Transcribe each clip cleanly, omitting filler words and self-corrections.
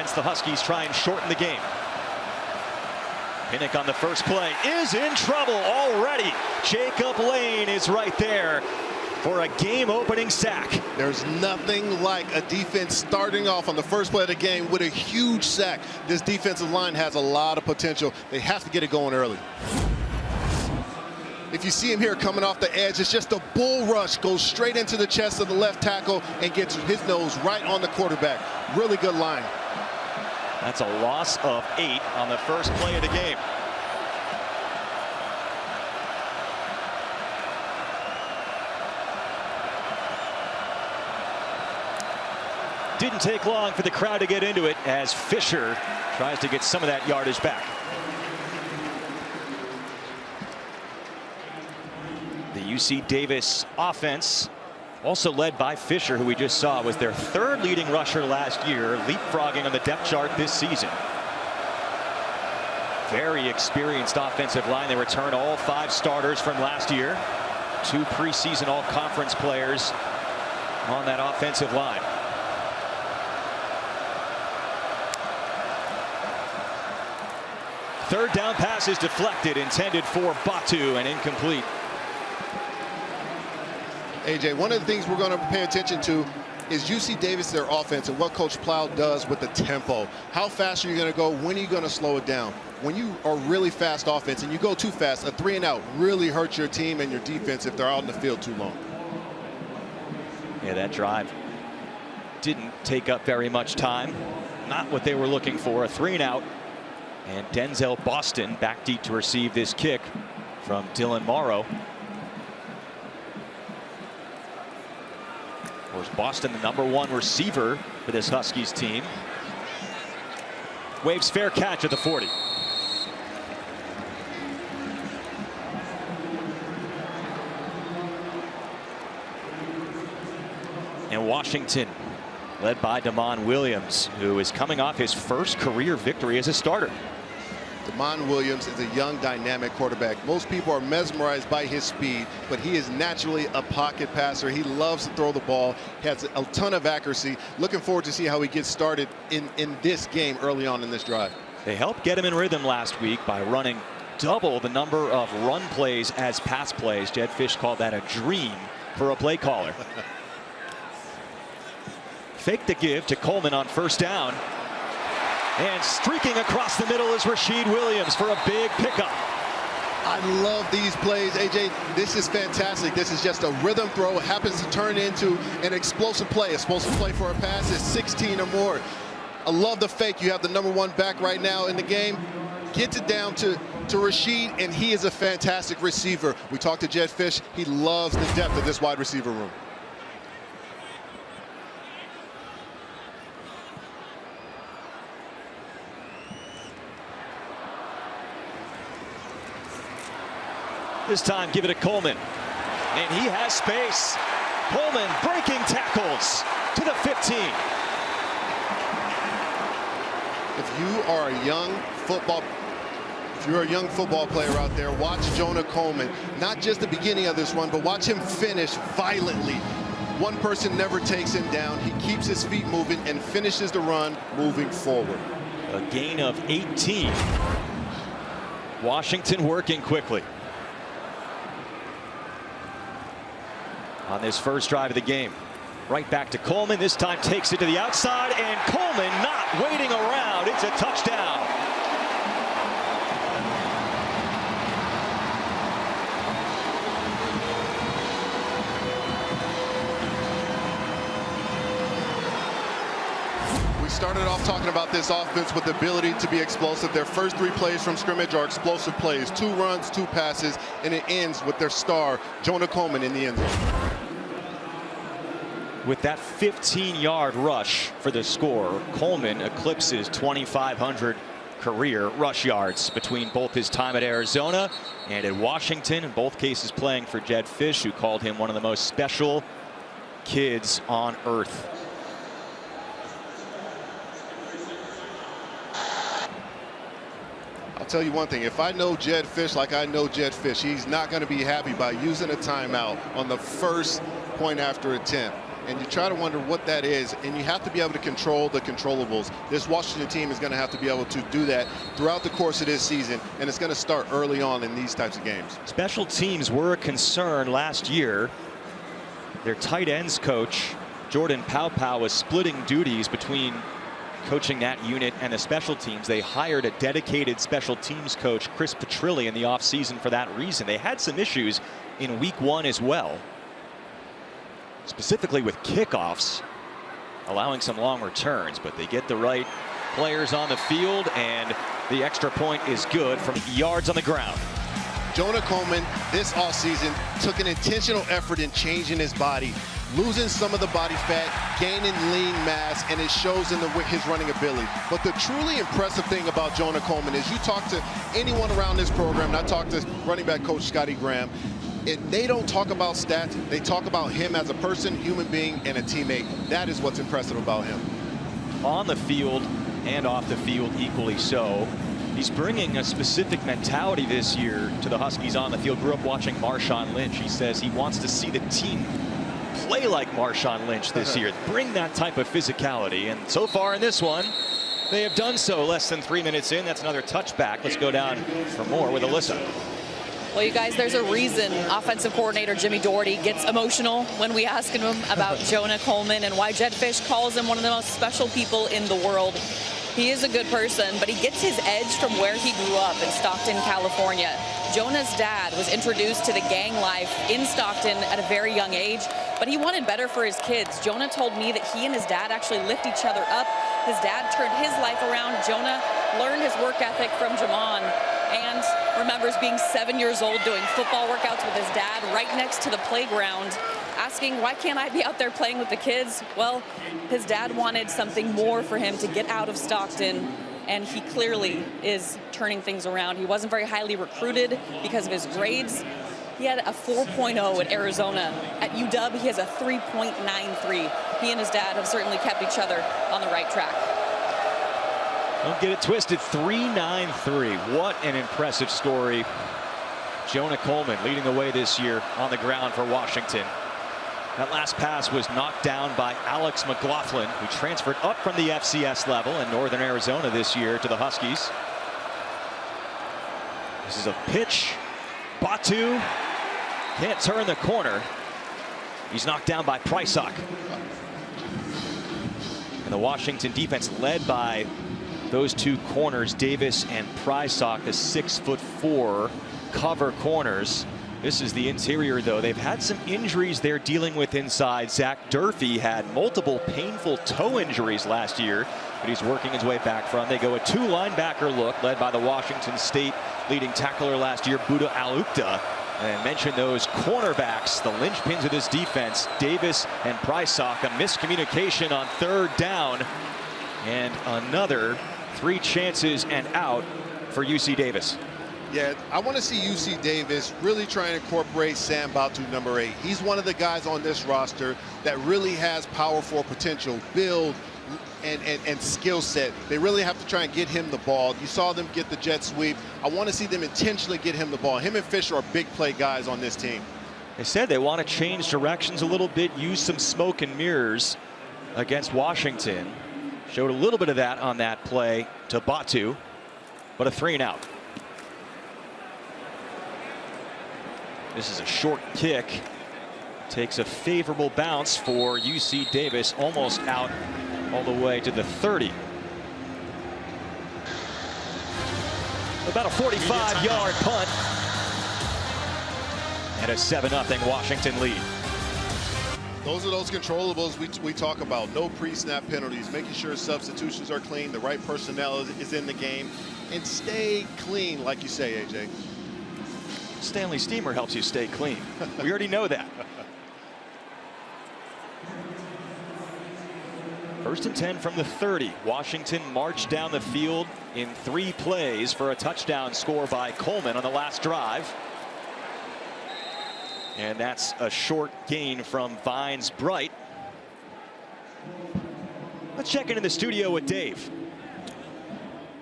against the Huskies try and shorten the game. Pinnock on the first play is in trouble already. Jacob Lane is right there for a game-opening sack. There's nothing like a defense starting off on the first play of the game with a huge sack. This defensive line has a lot of potential. They have to get it going early. If you see him here coming off the edge, it's just a bull rush, goes straight into the chest of the left tackle and gets his nose right on the quarterback. Really good line. That's a loss of 8 on the first play of the game. Didn't take long for the crowd to get into it as Fisher tries to get some of that yardage back. The UC Davis offense, also led by Fisher, who we just saw was their 3rd leading rusher last year, leapfrogging on the depth chart this season. Very experienced offensive line. They return all 5 starters from last year. 2 preseason all-conference players on that offensive line. Third down pass is deflected, intended for Batu and incomplete. AJ, one of the things we're going to pay attention to is UC Davis, their offense, and what Coach Plow does with the tempo. How fast are you going to go? When are you going to slow it down? When you are really fast offense and you go too fast, a 3 and out really hurts your team and your defense if they're out in the field too long. Yeah, that drive didn't take up very much time. Not what they were looking for, a 3 and out. And Denzel Boston back deep to receive this kick from Dylan Morrow. Of course, Boston, the #1 receiver for this Huskies team. Waves fair catch at the 40. And Washington, led by Damon Williams, who is coming off his first career victory as a starter. Damon Williams is a young, dynamic quarterback. Most people are mesmerized by his speed, but he is naturally a pocket passer. He loves to throw the ball. He has a ton of accuracy. Looking forward to see how he gets started in this game early on in this drive. They helped get him in rhythm last week by running double the number of run plays as pass plays. Jed Fish called that a dream for a play caller. Fake the give to Coleman on first down. And streaking across the middle is Rashid Williams for a big pickup. I love these plays, AJ. This is fantastic. This is just a rhythm throw. It happens to turn into an explosive play. Explosive play for a pass is 16 or more. I love the fake. You have the #1 back right now in the game. Gets it down to Rashid, and he is a fantastic receiver. We talked to Jed Fish. He loves the depth of this wide receiver room. This time, give it to Coleman. And he has space. Coleman breaking tackles to the 15. If you're a young football player out there, watch Jonah Coleman. Not just the beginning of this run, but watch him finish violently. One person never takes him down. He keeps his feet moving and finishes the run moving forward. A gain of 18. Washington working quickly on this first drive of the game. Right back to Coleman. This time takes it to the outside, and Coleman not waiting around. It's a touchdown. We started off talking about this offense with the ability to be explosive. Their first 3 plays from scrimmage are explosive plays. 2 runs, 2 passes, and it ends with their star, Jonah Coleman, in the end zone. With that 15-yard rush for the score, Coleman eclipses 2,500 career rush yards between both his time at Arizona and at Washington, in both cases playing for Jed Fish, who called him one of the most special kids on earth. I'll tell you one thing, if I know Jed Fish like I know Jed Fish, he's not going to be happy by using a timeout on the first point after attempt. and you try to wonder what that is, and you have to be able to control the controllables. This Washington team is going to have to be able to do that throughout the course of this season, and it's going to start early on in these types of games. Special teams were a concern last year. Their tight ends coach, Jordan Paopao, was splitting duties between coaching that unit and the special teams. They hired a dedicated special teams coach, Chris Petrilli, in the offseason for that reason. They had some issues in week 1 as well, specifically with kickoffs, allowing some long returns, but they get the right players on the field, and the extra point is good from yards on the ground. Jonah Coleman this offseason took an intentional effort in changing his body, losing some of the body fat, gaining lean mass, and it shows in his running ability. But the truly impressive thing about Jonah Coleman is you talk to anyone around this program, and I talked to running back coach Scotty Graham, they don't talk about stats. They talk about him as a person, human being, and a teammate. That is what's impressive about him. On the field and off the field equally so. He's bringing a specific mentality this year to the Huskies on the field. Grew up watching Marshawn Lynch. He says he wants to see the team play like Marshawn Lynch this year. Bring that type of physicality. And so far in this one, they have done so. Less than 3 minutes in. That's another touchback. Let's go down for more with Alyssa. Well, you guys, there's a reason offensive coordinator Jimmy Doherty gets emotional when we ask him about Jonah Coleman and why Jedd Fisch calls him one of the most special people in the world. He is a good person, but he gets his edge from where he grew up in Stockton, California. Jonah's dad was introduced to the gang life in Stockton at a very young age, but he wanted better for his kids. Jonah told me that he and his dad actually lift each other up. His dad turned his life around. Jonah learned his work ethic from Jamon and remembers being 7 years old doing football workouts with his dad right next to the playground, asking, why can't I be out there playing with the kids? Well, his dad wanted something more for him to get out of Stockton, and he clearly is turning things around. He wasn't very highly recruited because of his grades. He had a 4.0 at Arizona. At UW, he has a 3.93. He and his dad have certainly kept each other on the right track. Don't get it twisted. 3.93. What an impressive story. Jonah Coleman leading the way this year on the ground for Washington. That last pass was knocked down by Alex McLaughlin, who transferred up from the FCS level in Northern Arizona this year to the Huskies. This is a pitch. Batu can't turn the corner. He's knocked down by Prysock. And the Washington defense led by those two corners, Davis and Prysock, the 6'4" cover corners. This is the interior, though. They've had some injuries they're dealing with inside. Zach Durfee had multiple painful toe injuries last year, but he's working his way back from. They go a 2-linebacker look led by the Washington State leading tackler last year, Buda Alukta. And mention those cornerbacks, the linchpins of this defense, Davis and Prysock. A miscommunication on 3rd down, and another 3 chances and out for UC Davis. Yeah, I want to see UC Davis really try and incorporate Sam Batu, number 8. He's one of the guys on this roster that really has powerful potential, build, and skill set. They really have to try and get him the ball. You saw them get the jet sweep. I want to see them intentionally get him the ball. Him and Fisher are big play guys on this team. They said they want to change directions a little bit, use some smoke and mirrors against Washington. Showed a little bit of that on that play to Batu, but a 3-and-out. This is a short kick. Takes a favorable bounce for UC Davis, almost out all the way to the 30. About a 45-yard punt. And a 7-0 Washington lead. Those are those controllables we talk about. No pre-snap penalties, making sure substitutions are clean, the right personnel is in the game, and stay clean, like you say, AJ. Stanley Steamer helps you stay clean. We already know that. 1st and 10 from the 30. Washington marched down the field in 3 plays for a touchdown score by Coleman on the last drive. And that's a short gain from Vines Bright. Let's check into the studio with Dave.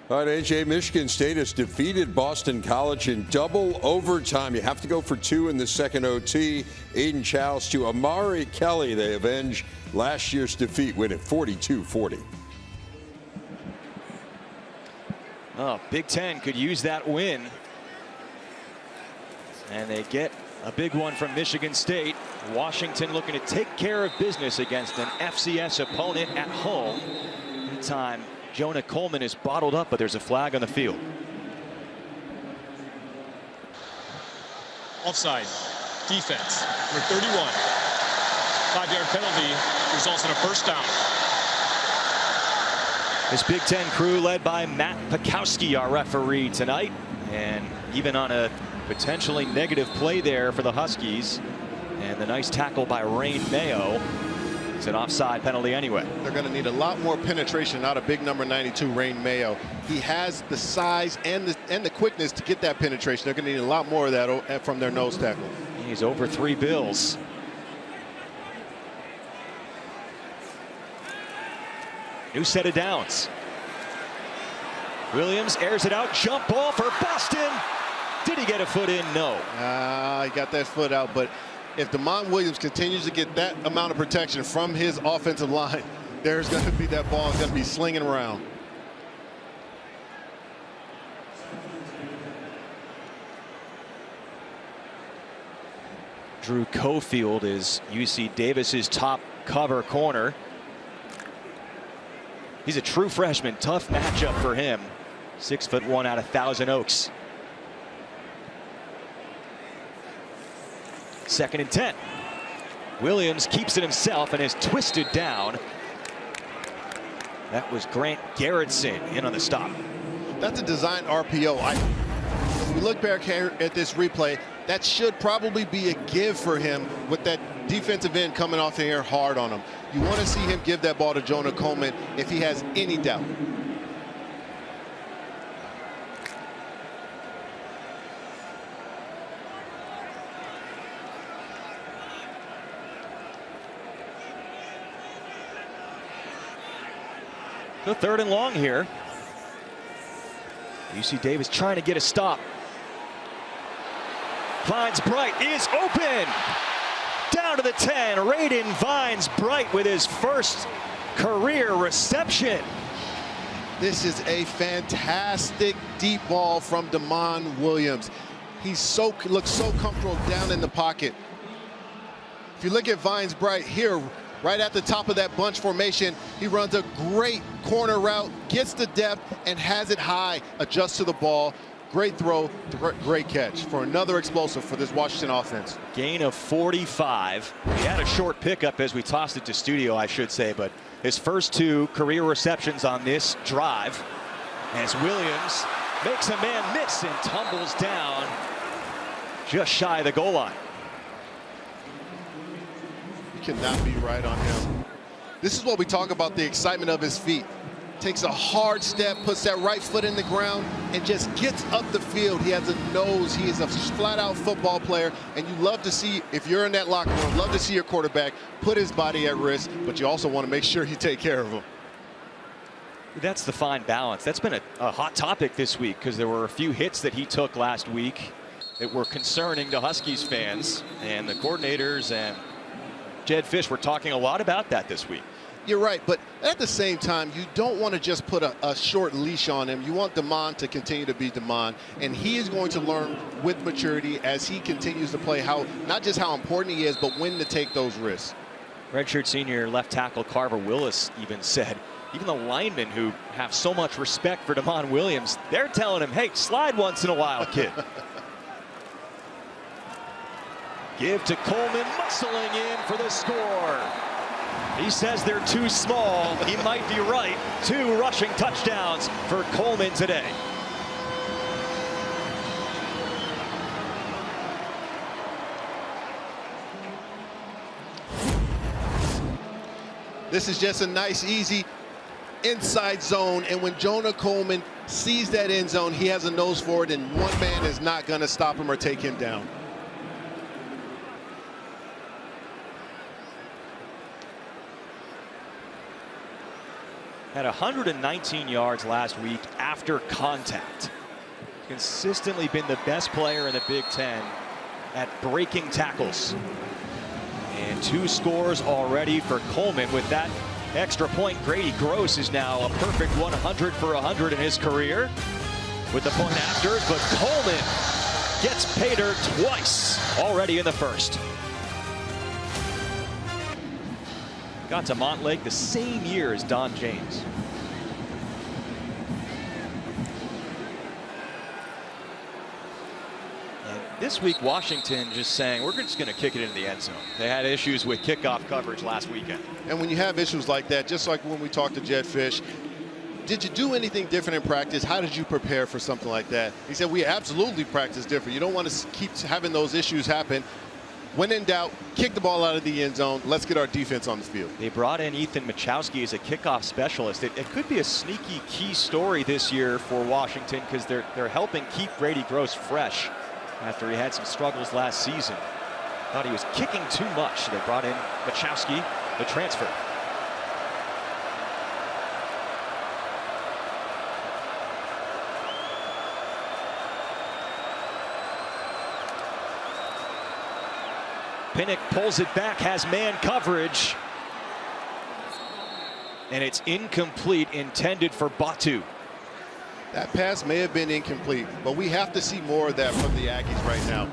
All right, AJ, Michigan State has defeated Boston College in double overtime. You have to go for 2 in the second OT. Aiden Childs to Amari Kelly. They avenge last year's defeat, win it 42-40. Oh, Big Ten could use that win. And they get a big one from Michigan State. Washington looking to take care of business against an FCS opponent at home. Meantime, Jonah Coleman is bottled up, but there's a flag on the field. Offside. Defense. Number 31. 5-yard penalty results in a first down. This Big Ten crew led by Matt Pikowski, our referee tonight. And even on a potentially negative play there for the Huskies. And the nice tackle by Rain Mayo. It's an offside penalty anyway. They're going to need a lot more penetration out of big number 92, Rain Mayo. He has the size and the quickness to get that penetration. They're going to need a lot more of that from their nose tackle. He's over 3 bills. New set of downs. Williams airs it out. Jump ball for Boston. Did he get a foot in? No. He got that foot out, but if Damon Williams continues to get that amount of protection from his offensive line, there's going to be that ball going to be slinging around. Drew Cofield is UC Davis's top cover corner. He's a true freshman. Tough matchup for him. 6'1" out of Thousand Oaks. 2nd and 10. Williams keeps it himself and is twisted down. That was Grant Garrettson in on the stop. That's a design RPO. When we look back here at this replay, that should probably be a give for him with that defensive end coming off the air hard on him. You want to see him give that ball to Jonah Coleman if he has any doubt. So 3rd and long here. UC Davis trying to get a stop. Vines Bright is open. Down to the 10. Raiden Vines Bright with his first career reception. This is a fantastic deep ball from Damon Williams. He looks so comfortable down in the pocket. If you look at Vines Bright here, right at the top of that bunch formation, he runs a great corner route, gets the depth, and has it high, adjusts to the ball. Great throw, great catch for another explosive for this Washington offense. Gain of 45. He had a short pickup as we tossed it to studio, I should say, but his first 2 career receptions on this drive. As Williams makes a man miss and tumbles down just shy of the goal line. You cannot be right on him. This is what we talk about, the excitement of his feet. Takes a hard step, puts that right foot in the ground, and just gets up the field. He has a nose. He is a flat-out football player, and you love to see, if you're in that locker room, love to see your quarterback put his body at risk, but you also want to make sure you take care of him. That's the fine balance. That's been a hot topic this week because there were a few hits that he took last week that were concerning to Huskies fans, and the coordinators and Jedd Fisch were talking a lot about that this week. You're right, but at the same time, you don't want to just put a short leash on him. You want Damon to continue to be Damon, and he is going to learn with maturity as he continues to play not just how important he is, but when to take those risks. Redshirt senior left tackle Carver Willis even said, even the linemen who have so much respect for Damon Williams, they're telling him, hey, slide once in a while, kid. Give to Coleman, muscling in for the score. He says they're too small. He might be right. 2 rushing touchdowns for Coleman today. This is just a nice, easy inside zone, and when Jonah Coleman sees that end zone, he has a nose for it, and one man is not going to stop him or take him down. Had 119 yards last week after contact. Consistently been the best player in the Big Ten at breaking tackles. And 2 scores already for Coleman. With that extra point, Grady Gross is now a perfect 100 for 100 in his career with the point afters, but Coleman gets paid her twice already in the first. Got to Montlake the same year as Don James. And this week, Washington just saying, we're just going to kick it into the end zone. They had issues with kickoff coverage last weekend. And when you have issues like that, just like when we talked to Jedd Fisch, did you do anything different in practice? How did you prepare for something like that? He said, we absolutely practice different. You don't want to keep having those issues happen. When in doubt, kick the ball out of the end zone. Let's get our defense on the field. They brought in Ethan Machowski as a kickoff specialist. It could be a sneaky key story this year for Washington because they're helping keep Grady Gross fresh after he had some struggles last season. Thought he was kicking too much. So they brought in Machowski, the transfer. Pinnock pulls it back, has man coverage. And it's incomplete, intended for Batu. That pass may have been incomplete, but we have to see more of that from the Aggies right now.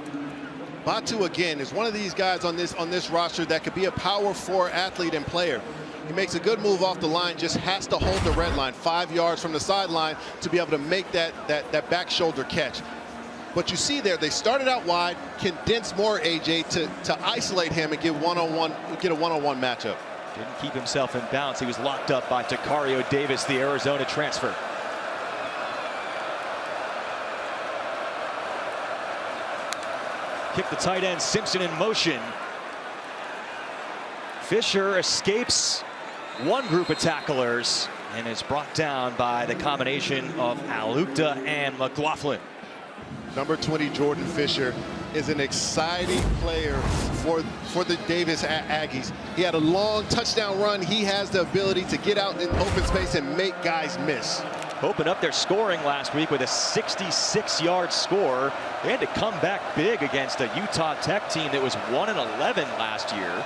Batu, again, is one of these guys on this roster that could be a power 4 athlete and player. He makes a good move off the line, just has to hold the red line 5 yards from the sideline to be able to make that back shoulder catch. But you see there, they started out wide, condensed more, AJ, to isolate him and get a one-on-one matchup. Didn't keep himself in bounds. He was locked up by Takario Davis, the Arizona transfer. Kick the tight end, Simpson in motion. Fisher escapes one group of tacklers and is brought down by the combination of Alukta and McLaughlin. Number 20, Jordan Fisher, is an exciting player for the Davis Aggies. He had a long touchdown run. He has the ability to get out in open space and make guys miss. Opened up their scoring last week with a 66-yard score. They had to come back big against a Utah Tech team that was 1-11 last year.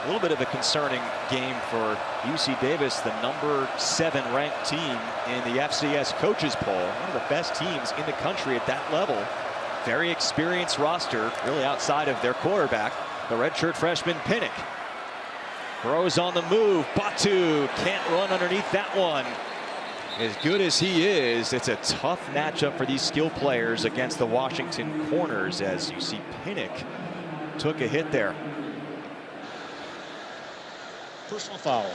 A little bit of a concerning game for UC Davis, the number 7 ranked team in the FCS coaches poll. One of the best teams in the country at that level. Very experienced roster, really outside of their quarterback, the redshirt freshman Pinnock. Throws on the move. Batu can't run underneath that one. As good as he is, it's a tough matchup for these skill players against the Washington corners, as you see Pinnock took a hit there. Personal foul,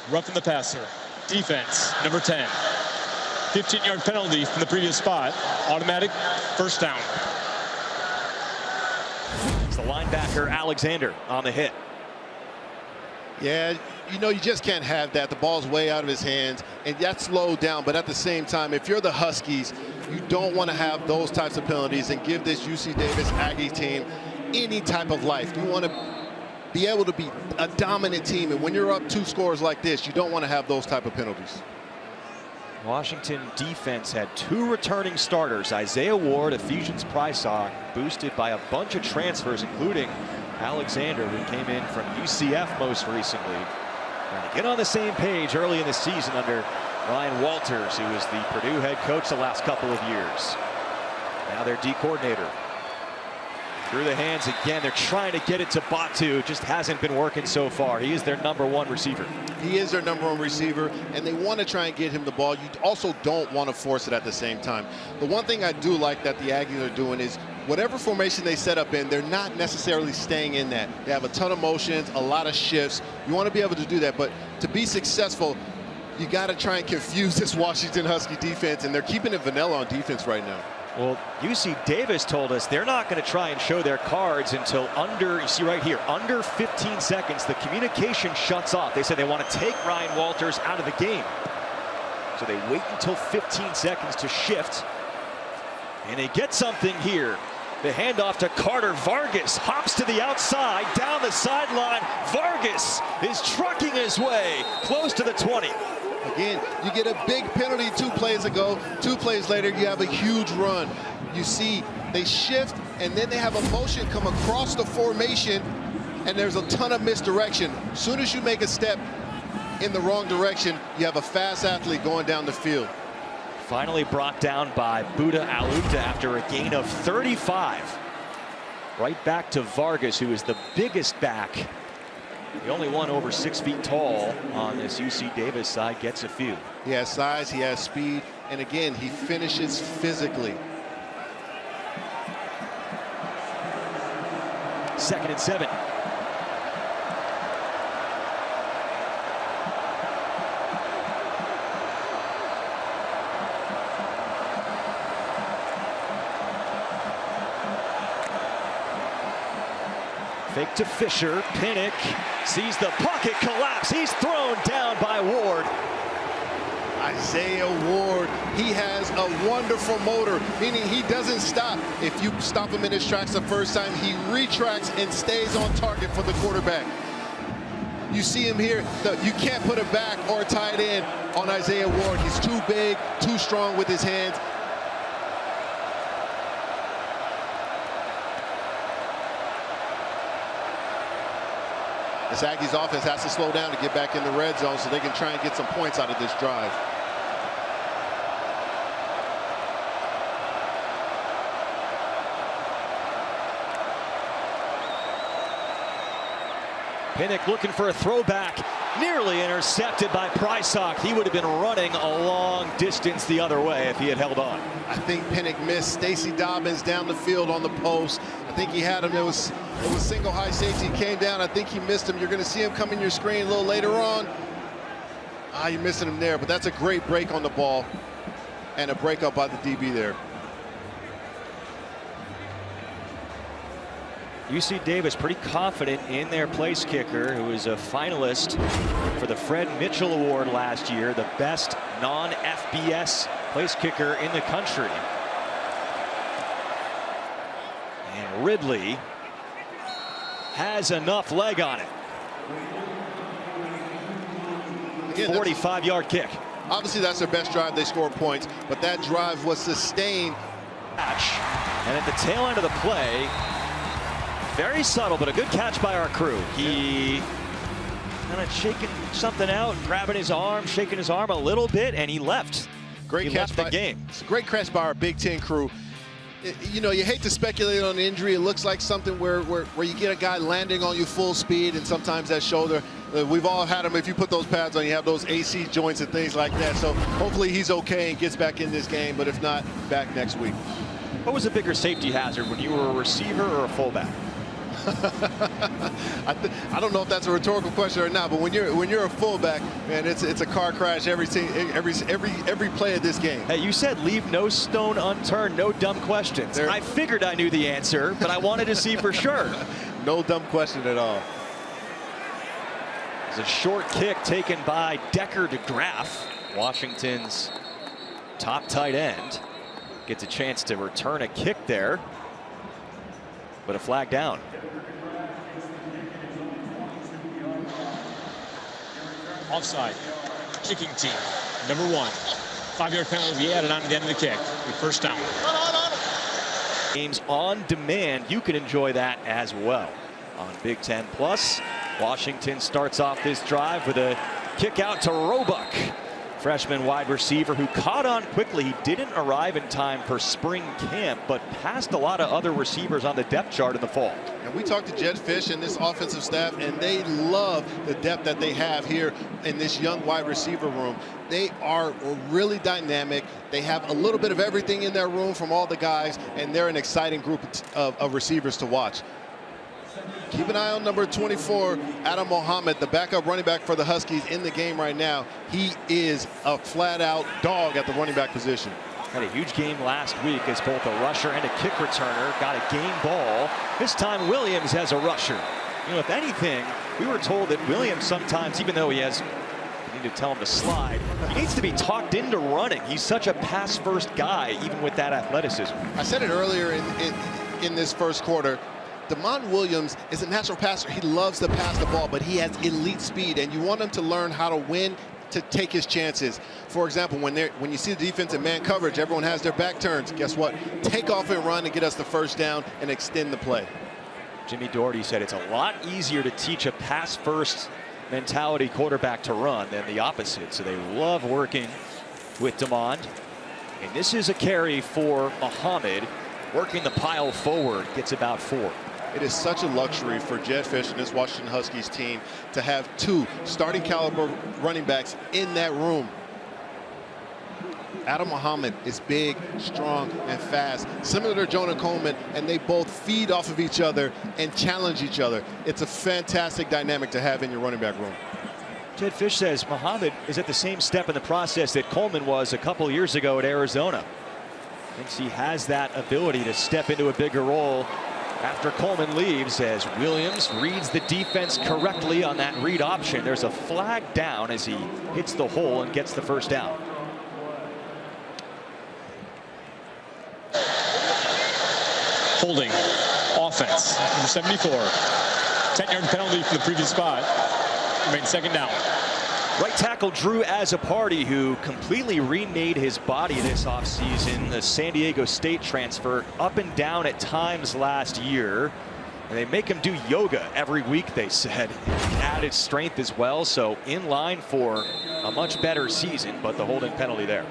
roughing the passer. Defense, number 10. 15-yard penalty from the previous spot. Automatic first down. It's the linebacker Alexander on the hit. Yeah, you know, you just can't have that. The ball's way out of his hands, and that's slowed down. But at the same time, if you're the Huskies, you don't want to have those types of penalties and give this UC Davis Aggie team any type of life. You want to be able to be a dominant team, and when you're up 2 scores like this, you don't want to have those type of penalties. Washington defense had 2 returning starters. Isaiah Ward, Ephesians Prysock, boosted by a bunch of transfers, including Alexander, who came in from UCF most recently. Trying to get on the same page early in the season under Ryan Walters, who was the Purdue head coach the last couple of years. Now their D coordinator. Through the hands again. They're trying to get it to Batu. It just hasn't been working so far. He is their number 1 receiver. He is their number 1 receiver, and they want to try and get him the ball. You also don't want to force it at the same time. The one thing I do like that the Aggies are doing is whatever formation they set up in, they're not necessarily staying in that. They have a ton of motions, a lot of shifts. You want to be able to do that, but to be successful, you got to try and confuse this Washington Husky defense, and they're keeping it vanilla on defense right now. Well, UC Davis told us they're not going to try and show their cards until under, you see right here, under 15 seconds, the communication shuts off. They said they want to take Ryan Walters out of the game. So they wait until 15 seconds to shift. And they get something here. The handoff to Carter Vargas, hops to the outside, down the sideline. Vargas is trucking his way close to the 20. Again, you get a big penalty 2 plays ago. 2 plays later, you have a huge run. You see they shift, and then they have a motion come across the formation, and there's a ton of misdirection. As soon as you make a step in the wrong direction, you have a fast athlete going down the field. Finally brought down by Buda Alupta after a gain of 35. Right back to Vargas, who is the biggest back. The only one over 6 feet tall on this UC Davis side gets a few. He has size, he has speed, and again, he finishes physically. 2nd and 7. Fake to Fisher. Pinnock sees the pocket collapse. He's thrown down by Ward. Isaiah Ward, he has a wonderful motor, meaning he doesn't stop. If you stop him in his tracks the first time, he retracts and stays on target for the quarterback. You see him here, you can't put a back or a tight end on Isaiah Ward. He's too big, too strong with his hands. The Aggies offense has to slow down to get back in the red zone so they can try and get some points out of this drive. Pinnock looking for a throwback, nearly intercepted by Prysock. He would have been running a long distance the other way if he had held on. I think Pinnock missed Stacey Dobbins down the field on the post. I think he had him. It was single high safety. He came down. I think he missed him. You're going to see him come in your screen a little later on. You're missing him there, but that's a great break on the ball and a breakup by the DB there. UC Davis pretty confident in their place kicker, who is a finalist for the Fred Mitchell Award last year, the best non-FBS place kicker in the country. And Ridley has enough leg on it. 45-yard kick. Obviously, that's their best drive. They scored points, but that drive was sustained. And at the tail end of the play, very subtle, but a good catch by our crew. He kind of shaking something out, grabbing his arm, shaking his arm a little bit, and he left. Great catch by the game. It's a great catch by our Big Ten crew. You know, you hate to speculate on the injury. It looks like something where you get a guy landing on you full speed, and sometimes that shoulder. We've all had them. If you put those pads on, you have those AC joints and things like that. So hopefully he's okay and gets back in this game, but if not, back next week. What was a bigger safety hazard, when you were a receiver or a fullback? I don't know if that's a rhetorical question or not, but when you're a fullback, man, it's a car crash every play of this game. Hey, you said leave no stone unturned, no dumb questions. I figured I knew the answer, but I wanted to see for sure. No dumb question at all. It's a short kick taken by Decker DeGraff, Washington's top tight end. Gets a chance to return a kick there, but a flag down. Offside. Kicking team. Number 1. 5-yard penalty added on to the end of the kick. First down. Games on demand. You can enjoy that as well on Big Ten Plus. Washington starts off this drive with a kick out to Roebuck, freshman wide receiver who caught on quickly. He didn't arrive in time for spring camp, but passed a lot of other receivers on the depth chart in the fall. And we talked to Jed Fish and this offensive staff, and they love the depth that they have here in this young wide receiver room. They are really dynamic. They have a little bit of everything in their room from all the guys, and they're an exciting group of receivers to watch. Keep an eye on number 24, Adam Mohammed, the backup running back for the Huskies in the game right now. He is a flat-out dog at the running back position. Had a huge game last week as both a rusher and a kick returner. Got a game ball. This time Williams has a rusher. You know, if anything, we were told that Williams sometimes, even though he has, you need to tell him to slide, he needs to be talked into running. He's such a pass-first guy, even with that athleticism. I said it earlier in this first quarter. Damon Williams is a natural passer. He loves to pass the ball, but he has elite speed, and you want him to learn how to win to take his chances. For example, when you see the defense in man coverage, everyone has their back turns. Guess what? Take off and run and get us the first down and extend the play. Jimmy Doherty said it's a lot easier to teach a pass-first mentality quarterback to run than the opposite. So they love working with Demond. And this is a carry for Muhammad, working the pile forward, gets about 4. It is such a luxury for Jedd Fisch and this Washington Huskies team to have 2 starting caliber running backs in that room. Adam Muhammad is big, strong, and fast, similar to Jonah Coleman, and they both feed off of each other and challenge each other. It's a fantastic dynamic to have in your running back room. Jedd Fisch says Muhammad is at the same step in the process that Coleman was a couple years ago at Arizona. Thinks he has that ability to step into a bigger role after Coleman leaves, as Williams reads the defense correctly on that read option. There's a flag down as he hits the hole and gets the first down. Holding. Offense. Number 74. 10-yard penalty from the previous spot. Remains second down. Right tackle Drew Azzopardi, who completely remade his body this offseason. The San Diego State transfer, up and down at times last year. And they make him do yoga every week, they said. Added strength as well, so in line for a much better season, but the holding penalty there.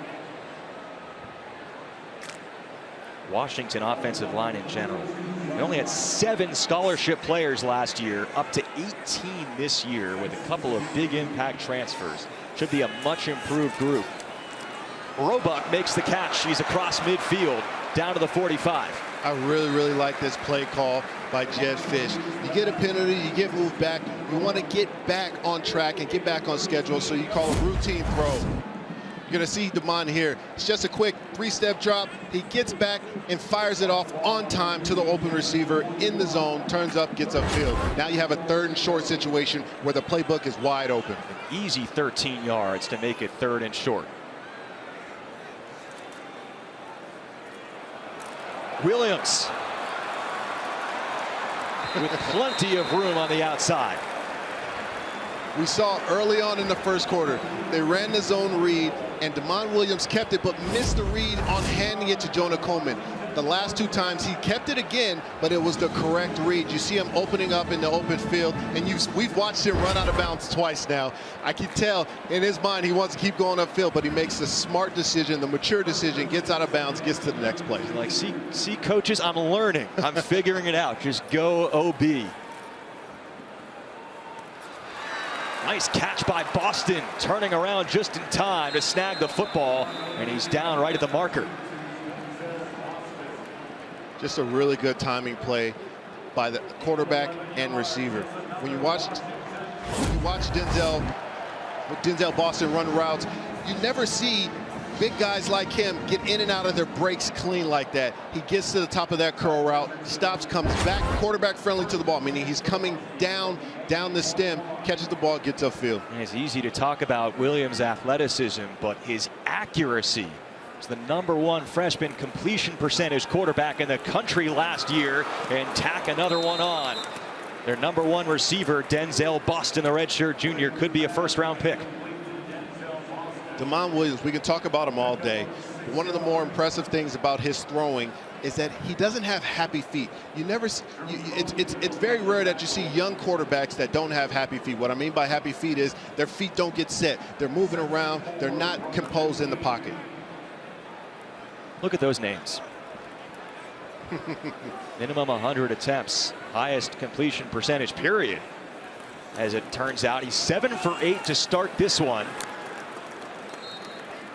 Washington offensive line in general. They only had 7 scholarship players last year, up to 18 this year with a couple of big impact transfers. Should be a much improved group. Roebuck makes the catch. He's across midfield, down to the 45. I really like this play call by Jedd Fisch. You get a penalty, you get moved back. You want to get back on track and get back on schedule, so you call a routine throw. You're going to see Demond here. It's just a quick 3-step drop. He gets back and fires it off on time to the open receiver in the zone, turns up, gets upfield. Now you have a 3rd and short situation where the playbook is wide open. An easy 13 yards to make it 3rd and short. Williams with plenty of room on the outside. We saw early on in the first quarter, they ran the zone read, and Demond Williams kept it, but missed the read on handing it to Jonah Coleman. The last 2 times he kept it again, but it was the correct read. You see him opening up in the open field, and we've watched him run out of bounds twice now. I can tell in his mind he wants to keep going upfield, but he makes the smart decision, the mature decision, gets out of bounds, gets to the next play. Like, see coaches, I'm learning. I'm figuring it out. Just go OB. Nice catch by Boston, turning around just in time to snag the football, and he's down right at the marker. Just a really good timing play by the quarterback and receiver. When you watch Denzel Boston run routes, you never see big guys like him get in and out of their breaks clean like that. He gets to the top of that curl route, stops, comes back, quarterback friendly to the ball, meaning he's coming down the stem, catches the ball, gets upfield. And it's easy to talk about Williams' athleticism, but his accuracy. He's the #1 freshman completion percentage quarterback in the country last year, and tack another one on. Their #1 receiver, Denzel Boston, the redshirt junior, could be a first-round pick. Demond Williams, we can talk about him all day. One of the more impressive things about his throwing is that he doesn't have happy feet. You never see, it's very rare that you see young quarterbacks that don't have happy feet. What I mean by happy feet is their feet don't get set. They're moving around. They're not composed in the pocket. Look at those names. Minimum 100 attempts, highest completion percentage, period. As it turns out, he's 7 for 8 to start this one.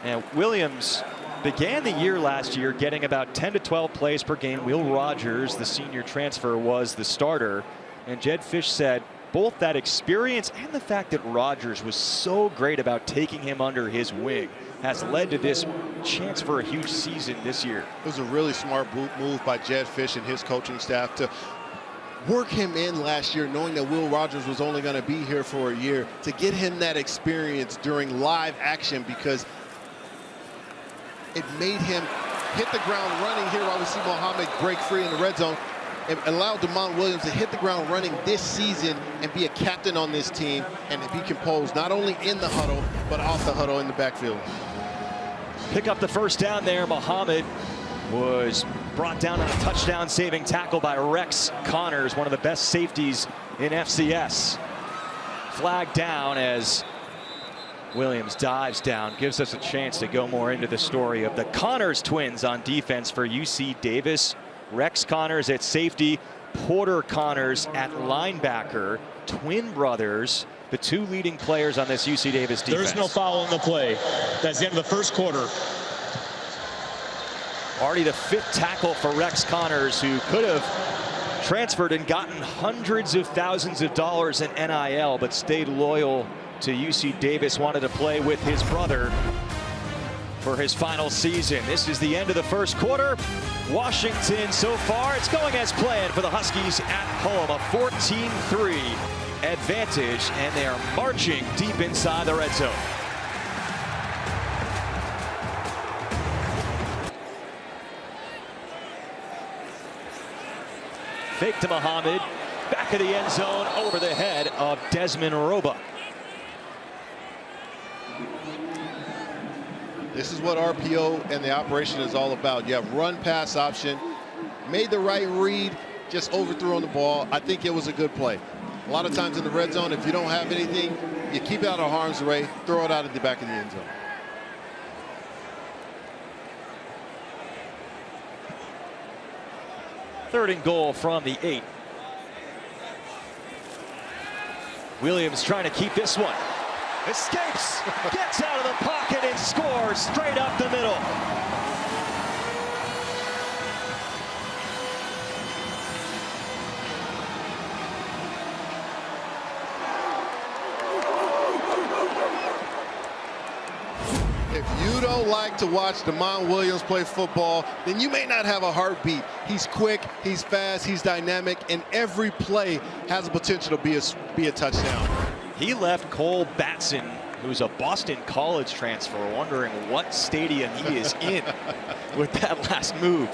And Williams began the year last year getting about 10 to 12 plays per game. Will Rogers, the senior transfer, was the starter. And Jedd Fisch said both that experience and the fact that Rogers was so great about taking him under his wing has led to this chance for a huge season this year. It was a really smart move by Jedd Fisch and his coaching staff to work him in last year, knowing that Will Rogers was only going to be here for a year, to get him that experience during live action, because it made him hit the ground running here while we see Muhammad break free in the red zone. and allow Damon Williams to hit the ground running this season and be a captain on this team and be composed not only in the huddle, but off the huddle in the backfield. Pick up the first down there. Muhammad was brought down on a touchdown-saving tackle by Rex Connors, one of the best safeties in FCS. Flag down as Williams dives down, gives us a chance to go more into the story of the Connors twins on defense for UC Davis. Rex Connors at safety, Porter Connors at linebacker, twin brothers, the two leading players on this UC Davis defense. There's no foul in the play. That's the end of the first quarter. Already the 5th tackle for Rex Connors, who could have transferred and gotten hundreds of thousands of dollars in NIL, but stayed loyal to UC Davis, wanted to play with his brother for his final season. This is the end of the first quarter. Washington so far, it's going as planned for the Huskies at home. A 14-3 advantage, and they are marching deep inside the red zone. Fake to Muhammad, back of the end zone, over the head of Desmond Roba. This is what RPO and the operation is all about. You have run-pass option, made the right read, just overthrew on the ball. I think it was a good play. A lot of times in the red zone, if you don't have anything, you keep it out of harm's way, throw it out at the back of the end zone. Third and goal from the 8. Williams trying to keep this one. Escapes, gets out of the pocket and scores straight up the middle. If you don't like to watch Damon Williams play football, then you may not have a heartbeat. He's quick, he's fast, he's dynamic, and every play has the potential to be a touchdown. He left Cole Batson, who's a Boston College transfer, wondering what stadium he is in with that last move.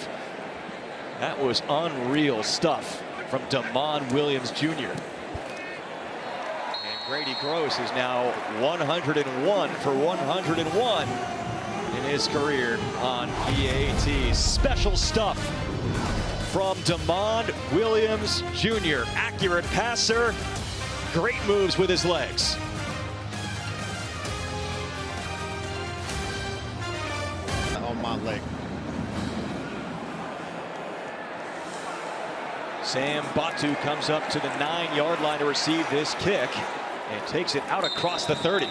That was unreal stuff from Damon Williams Jr. And Grady Gross is now 101 for 101 in his career on EAT. Special stuff from Damon Williams Jr. Accurate passer, great moves with his legs. On my leg. Sam Batu comes up to the 9-yard line to receive this kick and takes it out across the 30.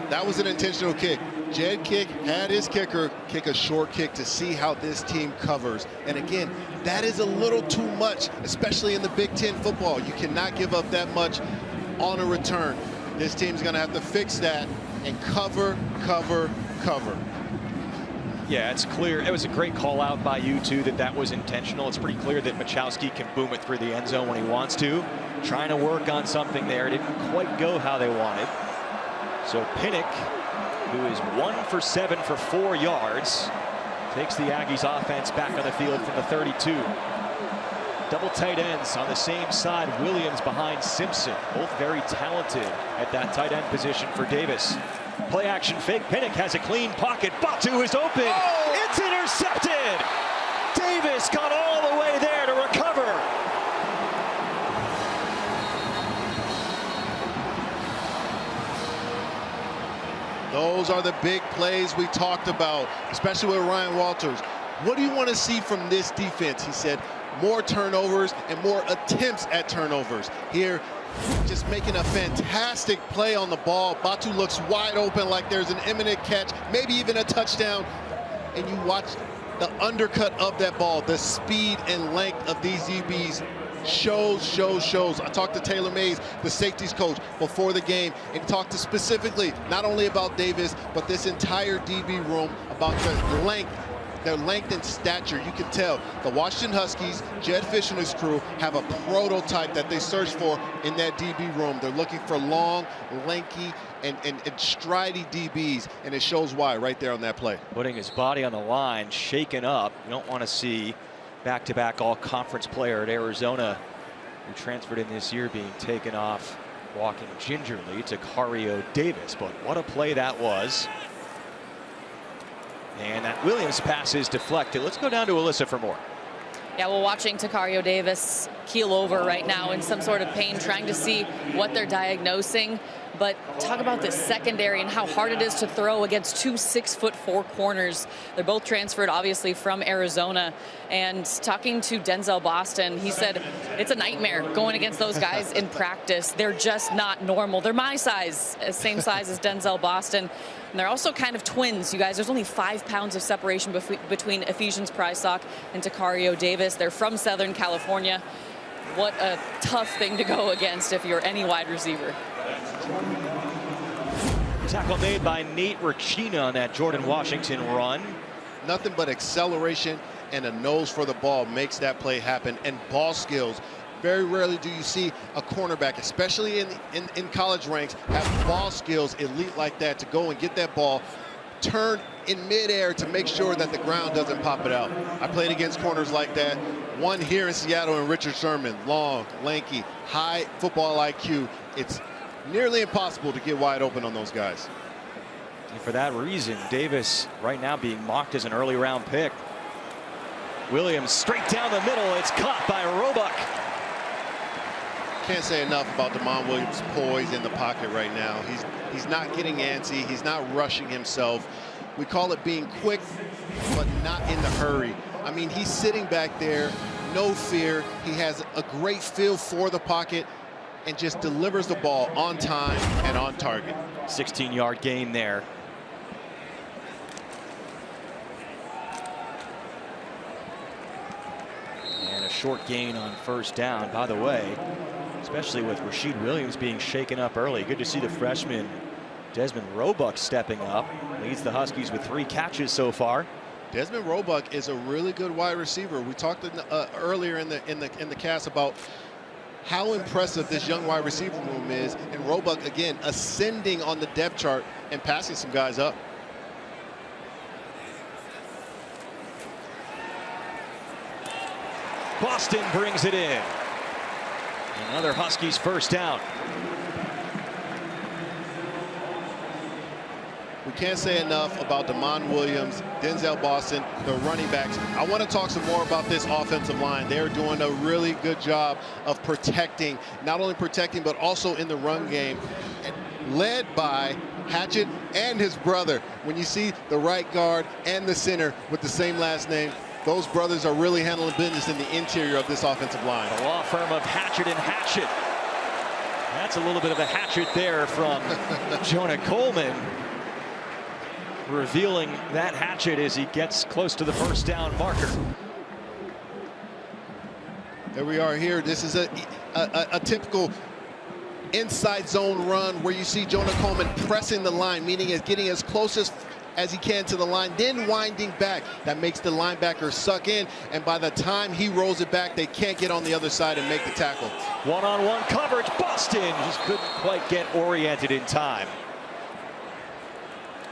That was an intentional kick. Jed Kick had his kicker kick a short kick to see how this team covers. And again, that is a little too much, especially in the Big Ten football. You cannot give up that much on a return. This team's going to have to fix that and cover, cover, cover. Yeah, it's clear. It was a great call out by you, too, that was intentional. It's pretty clear that Machowski can boom it through the end zone when he wants to. Trying to work on something there. It didn't quite go how they wanted. So Pinnock, who is 1 for 7 for 4 yards, takes the Aggies offense back on the field from the 32. Double tight ends on the same side. Williams behind Simpson. Both very talented at that tight end position for Davis. Play action fake. Pinnock has a clean pocket. Batu is open. Oh! It's intercepted. Davis got all the way there to recover. Those are the big plays we talked about, especially with Ryan Walters. What do you want to see from this defense? He said more turnovers and more attempts at turnovers. Here, just making a fantastic play on the ball. Batu looks wide open like there's an imminent catch, maybe even a touchdown. And you watch the undercut of that ball, the speed and length of these DBs. Shows. I talked to Taylor Mays, the safeties coach, before the game, and talked to specifically not only about Davis, but this entire DB room about their length and stature. You can tell the Washington Huskies, Jed Fish and his crew, have a prototype that they search for in that DB room. They're looking for long, lanky, and stridey DBs, and it shows why right there on that play. Putting his body on the line, shaken up. You don't want to see back-to-back all-conference player at Arizona, who transferred in this year, being taken off walking gingerly to Takario Davis. But what a play that was. And that Williams pass is deflected. Let's go down to Alyssa for more. Yeah, well, watching Takario Davis keel over right now in some sort of pain, trying to see what they're diagnosing. But talk about this secondary and how hard it is to throw against two 6'4" corners. They're both transferred, obviously, from Arizona. And talking to Denzel Boston, he said it's a nightmare going against those guys in practice. They're just not normal. They're my size, same size as Denzel Boston. And they're also kind of twins, you guys. There's only 5 pounds of separation between Ephesians Prysock and Takario Davis. They're from Southern California. What a tough thing to go against if you're any wide receiver. Tackle made by Nate Ricina on that Jordan Washington run. Nothing but acceleration and a nose for the ball makes that play happen, and ball skills. Very rarely do you see a cornerback, especially in college ranks, have ball skills elite like that to go and get that ball, turn in midair to make sure that the ground doesn't pop it out. I played against corners like that. One here in Seattle and Richard Sherman, long, lanky, high football IQ. It's nearly impossible to get wide open on those guys. And for that reason, Davis right now being mocked as an early round pick. Williams straight down the middle. It's caught by Roebuck. Can't say enough about Damon Williams' poise in the pocket right now. He's not getting antsy. He's not rushing himself. We call it being quick, but not in the hurry. I mean, he's sitting back there, no fear. He has a great feel for the pocket and just delivers the ball on time and on target. 16-yard gain there. And a short gain on first down. By the way, especially with Rashid Williams being shaken up early. Good to see the freshman Desmond Roebuck stepping up. Leads the Huskies with 3 catches so far. Desmond Roebuck is a really good wide receiver. We talked earlier in the cast about how impressive this young wide receiver room is, and Roebuck again ascending on the depth chart and passing some guys up. Boston brings it in. Another Huskies first down. We can't say enough about Damon Williams, Denzel Boston, the running backs. I want to talk some more about this offensive line. They're doing a really good job of protecting, not only protecting, but also in the run game, led by Hatchett and his brother. When you see the right guard and the center with the same last name, those brothers are really handling business in the interior of this offensive line. The law firm of Hatchett and Hatchett. That's a little bit of a hatchet there from Jonah Coleman, revealing that hatchet as he gets close to the first down marker. There we are here. This is a typical inside zone run where you see Jonah Coleman pressing the line, meaning is getting as close as he can to the line, then winding back. That makes the linebacker suck in, and by the time he rolls it back, they can't get on the other side and make the tackle. One-on-one coverage. Boston just couldn't quite get oriented in time.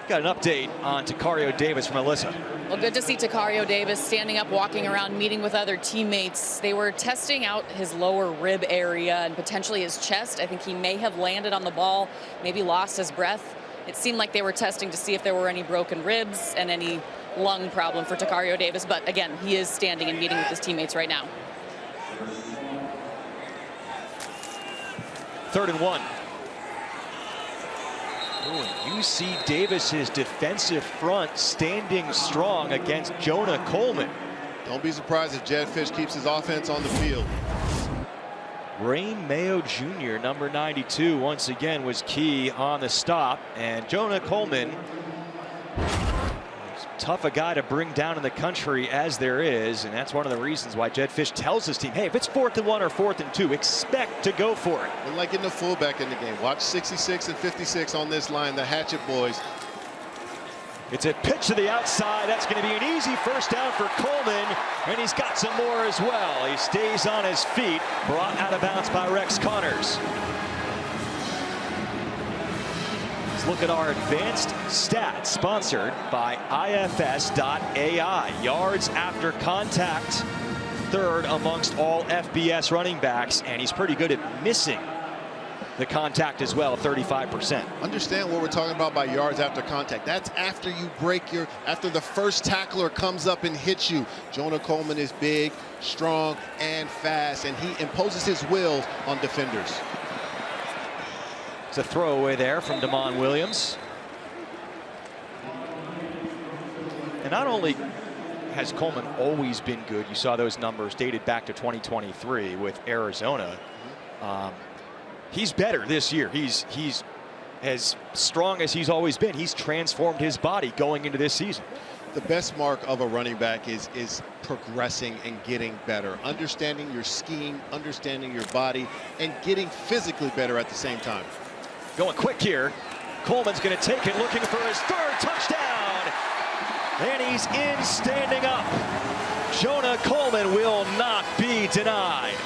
Got an update on Takario Davis from Alyssa. Well, good to see Takario Davis standing up, walking around, meeting with other teammates. They were testing out his lower rib area and potentially his chest. I think he may have landed on the ball, maybe lost his breath. It seemed like they were testing to see if there were any broken ribs and any lung problem for Takario Davis. But again, he is standing and meeting with his teammates right now. 3rd and 1. You see Davis's defensive front standing strong against Jonah Coleman. Don't be surprised if Jedd Fisch keeps his offense on the field. Rain Mayo Jr., number 92, once again was key on the stop. And Jonah Coleman, as tough a guy to bring down in the country as there is. And that's one of the reasons why Jedd Fisch tells his team, hey, if it's 4th and 1 or 4th and 2, expect to go for it. We're like getting a fullback in the game. Watch 66 and 56 on this line, the Hatchet boys. It's a pitch to the outside. That's going to be an easy first down for Coleman, and he's got some more as well. He stays on his feet, brought out of bounds by Rex Connors. Let's look at our advanced stats, sponsored by ifs.ai. Yards after contact third amongst all FBS running backs, and he's pretty good at missing the contact as well, 35%. Understand what we're talking about by yards after contact. That's after you after the first tackler comes up and hits you. Jonah Coleman is big, strong, and fast, and he imposes his will on defenders. It's a throwaway there from Damon Williams. And not only has Coleman always been good, you saw those numbers dated back to 2023 with Arizona. He's better this year. He's as strong as he's always been. He's transformed his body going into this season. The best mark of a running back is progressing and getting better, understanding your scheme, understanding your body, and getting physically better at the same time. Going quick here. Coleman's going to take it, looking for his third touchdown. And he's in standing up. Jonah Coleman will not be denied.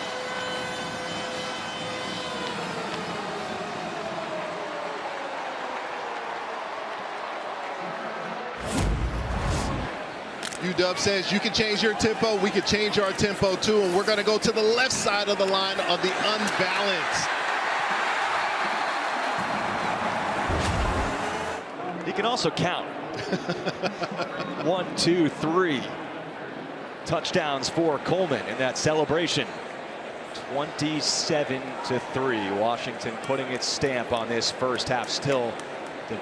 UW says you can change your tempo, we can change our tempo too, and we're going to go to the left side of the line of the unbalanced. He can also count. 1, 2, 3 touchdowns for Coleman in that celebration. 27-3. Washington putting its stamp on this first half. Still the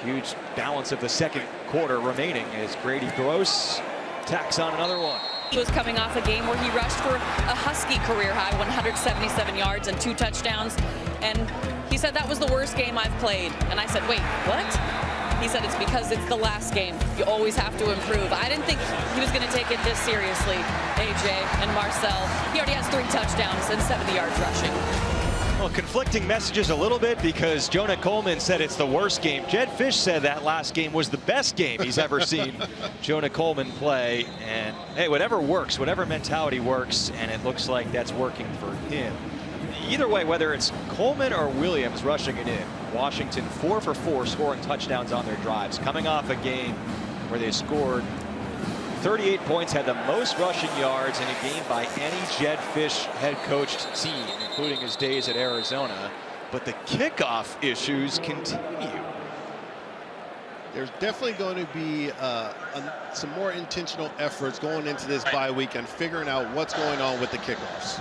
huge balance of the second quarter remaining as Grady Gross tacks on another one. He was coming off a game where he rushed for a Husky career high 177 yards and 2 touchdowns, and he said that was the worst game I've played. And I said, wait, what? He said it's because it's the last game. You always have to improve. I didn't think he was going to take it this seriously, AJ and Marcel. He already has 3 touchdowns and 70 yards rushing. Well, conflicting messages a little bit because Jonah Coleman said it's the worst game. Jedd Fisch said that last game was the best game he's ever seen Jonah Coleman play. And hey, whatever works, whatever mentality works, and it looks like that's working for him. Either way, whether it's Coleman or Williams rushing it in, Washington 4 for 4 scoring touchdowns on their drives, coming off a game where they scored 38 points, had the most rushing yards in a game by any Jedd Fisch head coached team, including his days at Arizona. But the kickoff issues continue. There's definitely going to be some more intentional efforts going into this bye week and figuring out what's going on with the kickoffs.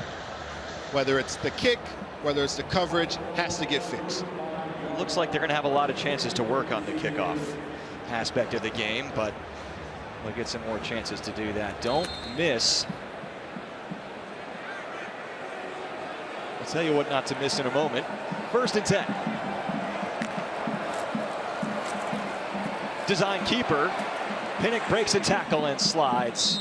Whether it's the kick, whether it's the coverage, has to get fixed. Looks like they're going to have a lot of chances to work on the kickoff aspect of the game, but they'll get some more chances to do that. Don't miss. I'll tell you what not to miss in a moment. 1st and 10. Design keeper. Pinnock breaks a tackle and slides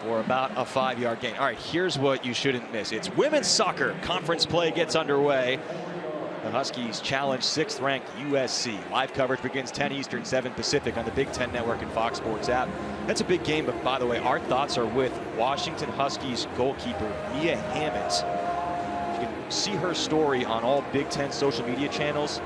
for about a 5-yard gain. All right, here's what you shouldn't miss. It's women's soccer. Conference play gets underway. The Huskies challenge 6th-ranked USC. Live coverage begins 10 Eastern, 7 Pacific on the Big Ten Network and Fox Sports app. That's a big game, but by the way, our thoughts are with Washington Huskies goalkeeper Mia Hammond. You can see her story on all Big Ten social media channels.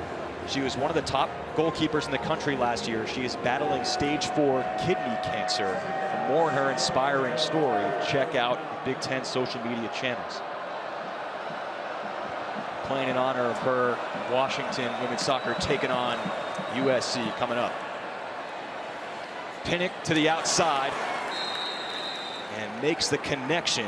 She was one of the top goalkeepers in the country last year. She is battling stage 4 kidney cancer. For more on her inspiring story, check out Big Ten social media channels. Playing in honor of her, Washington women's soccer taking on USC coming up. Pinnock to the outside and makes the connection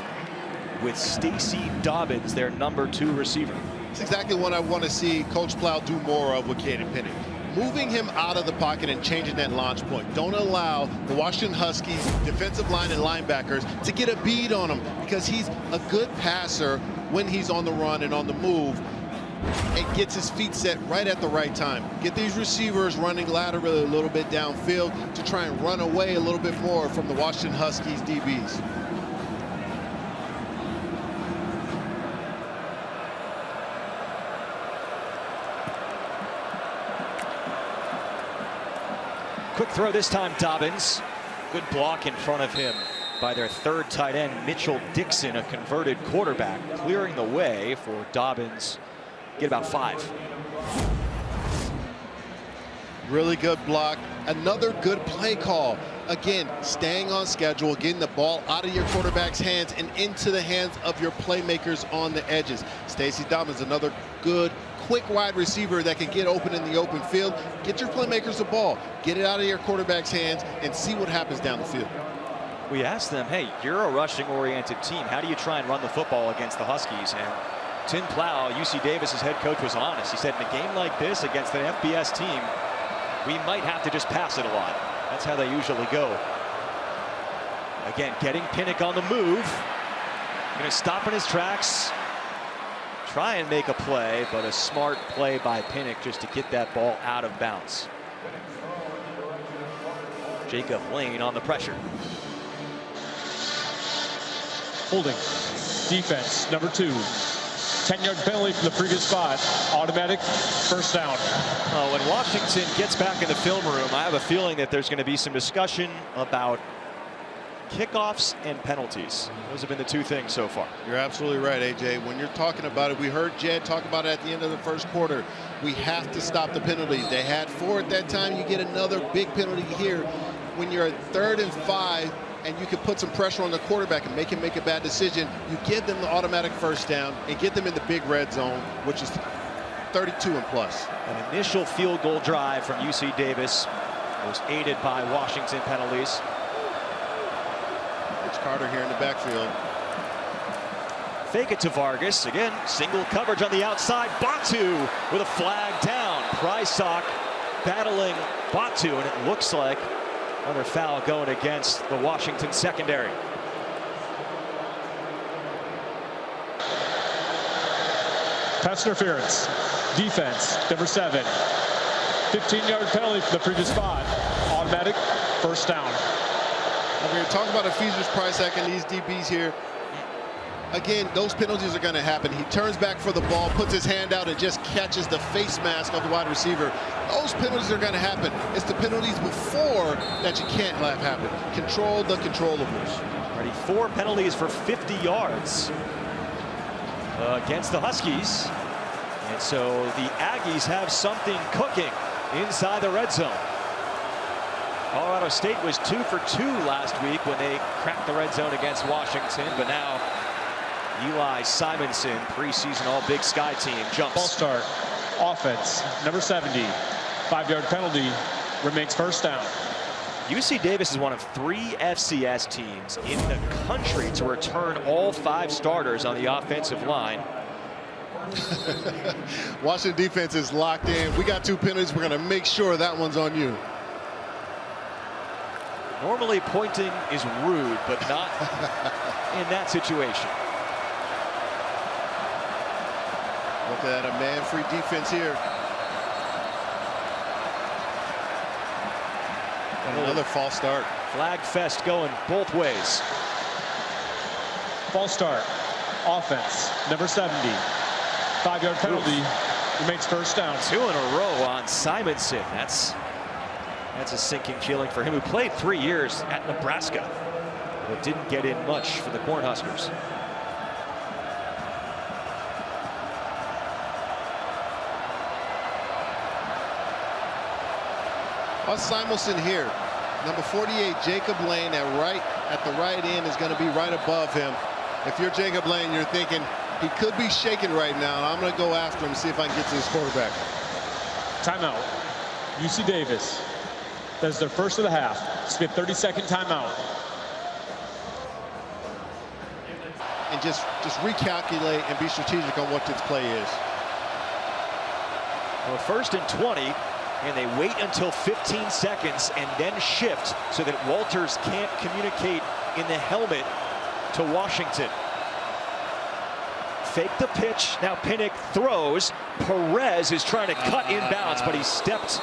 with Stacey Dobbins, their number 2 receiver. It's exactly what I want to see Coach Plow do more of with Caden Pinnock. Moving him out of the pocket and changing that launch point. Don't allow the Washington Huskies defensive line and linebackers to get a bead on him, because he's a good passer when he's on the run and on the move and gets his feet set right at the right time. Get these receivers running laterally a little bit downfield to try and run away a little bit more from the Washington Huskies DBs. Quick throw this time, Dobbins. Good block in front of him by their 3rd tight end, Mitchell Dixon, a converted quarterback, clearing the way for Dobbins. Get about 5. Really good block. Another good play call. Again, staying on schedule, getting the ball out of your quarterback's hands and into the hands of your playmakers on the edges. Stacey Dobbins, another good, quick wide receiver that can get open in the open field. Get your playmakers the ball, get it out of your quarterback's hands, and see what happens down the field. We asked them, hey, you're a rushing-oriented team. How do you try and run the football against the Huskies? And Tim Plow, UC Davis's head coach, was honest. He said, in a game like this against an FBS team, we might have to just pass it a lot. That's how they usually go. Again, getting Pinnock on the move. Going to stop in his tracks. Try and make a play, but a smart play by Pinnock just to get that ball out of bounds. Jacob Lane on the pressure. Holding. Defense, number 2. 10-yard penalty from the previous spot. Automatic first down. When Washington gets back in the film room, I have a feeling that there's going to be some discussion about kickoffs and penalties. Those have been the two things so far. You're absolutely right, AJ. When you're talking about it, we heard Jed talk about it at the end of the first quarter. We have to stop the penalties. They had 4 at that time. You get another big penalty here. When you're at 3rd and 5, and you can put some pressure on the quarterback and make him make a bad decision, you give them the automatic first down and get them in the big red zone, which is 32 and plus. An initial field goal drive from UC Davis was aided by Washington penalties. It's Carter here in the backfield. Fake it to Vargas. Again, single coverage on the outside. Batu with a flag down. Prysock battling Batu, and it looks like another foul going against the Washington secondary. Pass interference. Defense, number 7. 15-yard penalty from the previous spot. Automatic first down. We're going to talk about Ephesians Prysock and these DBs here. Again, those penalties are going to happen. He turns back for the ball, puts his hand out, and just catches the face mask of the wide receiver. Those penalties are going to happen. It's the penalties before that you can't let happen. Control the controllables. Already 4 penalties for 50 yards against the Huskies. And so the Aggies have something cooking inside the red zone. Colorado State was 2 for 2 last week when they cracked the red zone against Washington, but now Eli Simonson, preseason All-Big Sky team, jumps. Ball start. Offense, number 70. 5-yard penalty. Remains first down. UC Davis is one of 3 FCS teams in the country to return all 5 starters on the offensive line. Washington defense is locked in. We got 2 penalties. We're going to make sure that one's on you. Normally pointing is rude, but not in that situation. Look at a man-free defense here. And another false start. Flag fest going both ways. False start. Offense, number 70. 5-yard penalty. Remains first down. 2 in a row on Simonson. That's a sinking feeling for him, who played 3 years at Nebraska, but didn't get in much for the Cornhuskers. Simonson here. Number 48, Jacob Lane at the right end is going to be right above him. If you're Jacob Lane, you're thinking he could be shaking right now, and I'm going to go after him and see if I can get to his quarterback. Timeout. UC Davis. That's their first of the half. It's a 30-second timeout. And just recalculate and be strategic on what this play is. Well, 1st and 20. And they wait until 15 seconds and then shift so that Walters can't communicate in the helmet to Washington. Fake the pitch. Now Pinnock throws. Perez is trying to cut inbounds, but he stepped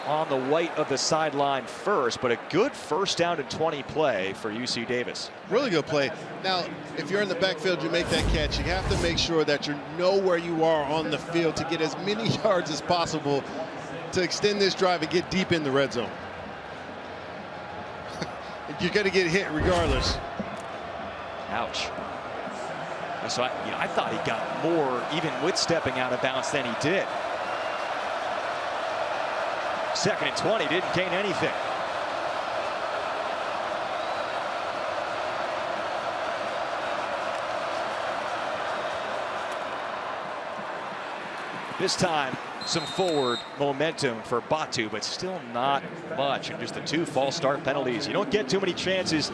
on the white of the sideline first. But a good 1st down and 20 play for UC Davis. Really good play. Now, if you're in the backfield, you make that catch. You have to make sure that you know where you are on the field to get as many yards as possible to extend this drive and get deep in the red zone. You're going to get hit regardless. Ouch. So I thought he got more even with stepping out of bounds than he did. 2nd and 20, didn't gain anything. This time, some forward momentum for Batu, but still not much. And just the 2 false start penalties. You don't get too many chances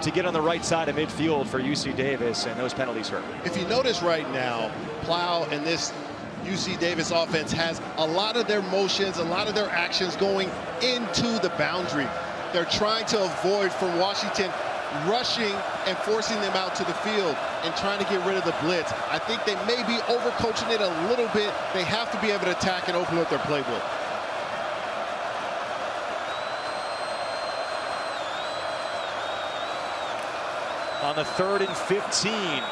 to get on the right side of midfield for UC Davis, and those penalties hurt. If you notice right now, Plow and this UC Davis offense has a lot of their motions, a lot of their actions going into the boundary. They're trying to avoid from Washington rushing and forcing them out to the field and trying to get rid of the blitz. I think they may be overcoaching it a little bit. They have to be able to attack and open up their playbook. On the 3rd and 15.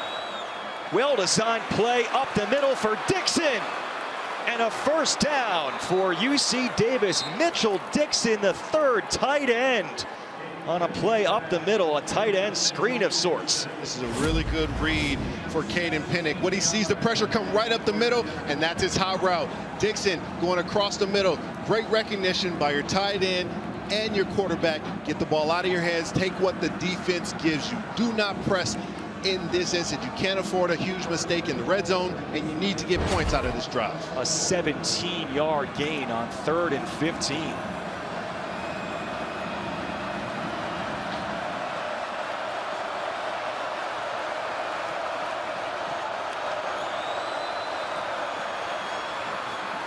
Well-designed play up the middle for Dixon. And a first down for UC Davis. Mitchell Dixon, the 3rd tight end. On a play up the middle, a tight end screen of sorts. This is a really good read for Caden Pinnock. When he sees the pressure come right up the middle, and that's his hot route. Dixon going across the middle. Great recognition by your tight end and your quarterback. Get the ball out of your hands. Take what the defense gives you. Do not press in this instance. You can't afford a huge mistake in the red zone, and you need to get points out of this drive. A 17-yard gain on 3rd and 15.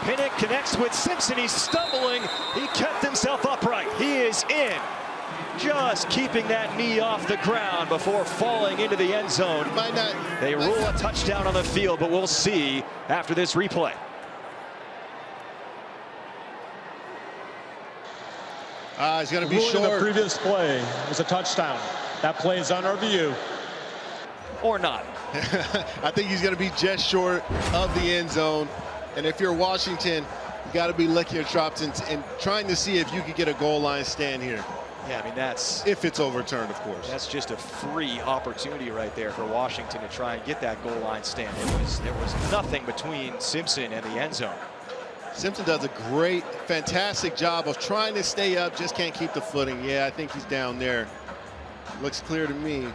Pinnock connects with Simpson. He's stumbling. He kept himself upright. He is in. Just keeping that knee off the ground before falling into the end zone. They rule a touchdown on the field, but we'll see after this replay. He's going to be short. The previous play was a touchdown. That play is on our view. Or not. I think he's going to be just short of the end zone. And if you're Washington, you got to be licking your chops and trying to see if you could get a goal line stand here. Yeah, I mean, that's... if it's overturned, of course. That's just a free opportunity right there for Washington to try and get that goal line stand. There was nothing between Simpson and the end zone. Simpson does a great, fantastic job of trying to stay up, just can't keep the footing. Yeah, I think he's down there. Looks clear to me.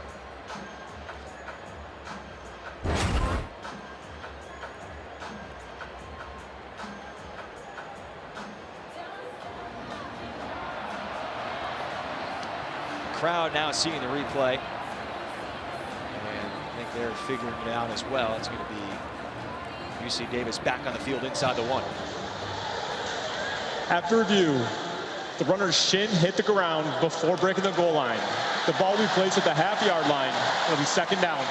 Crowd now seeing the replay, and I think they're figuring it out as well. It's going to be UC Davis back on the field inside the 1. After review, the runner's shin hit the ground before breaking the goal line. The ball will be placed at the half-yard line. It'll be 2nd down.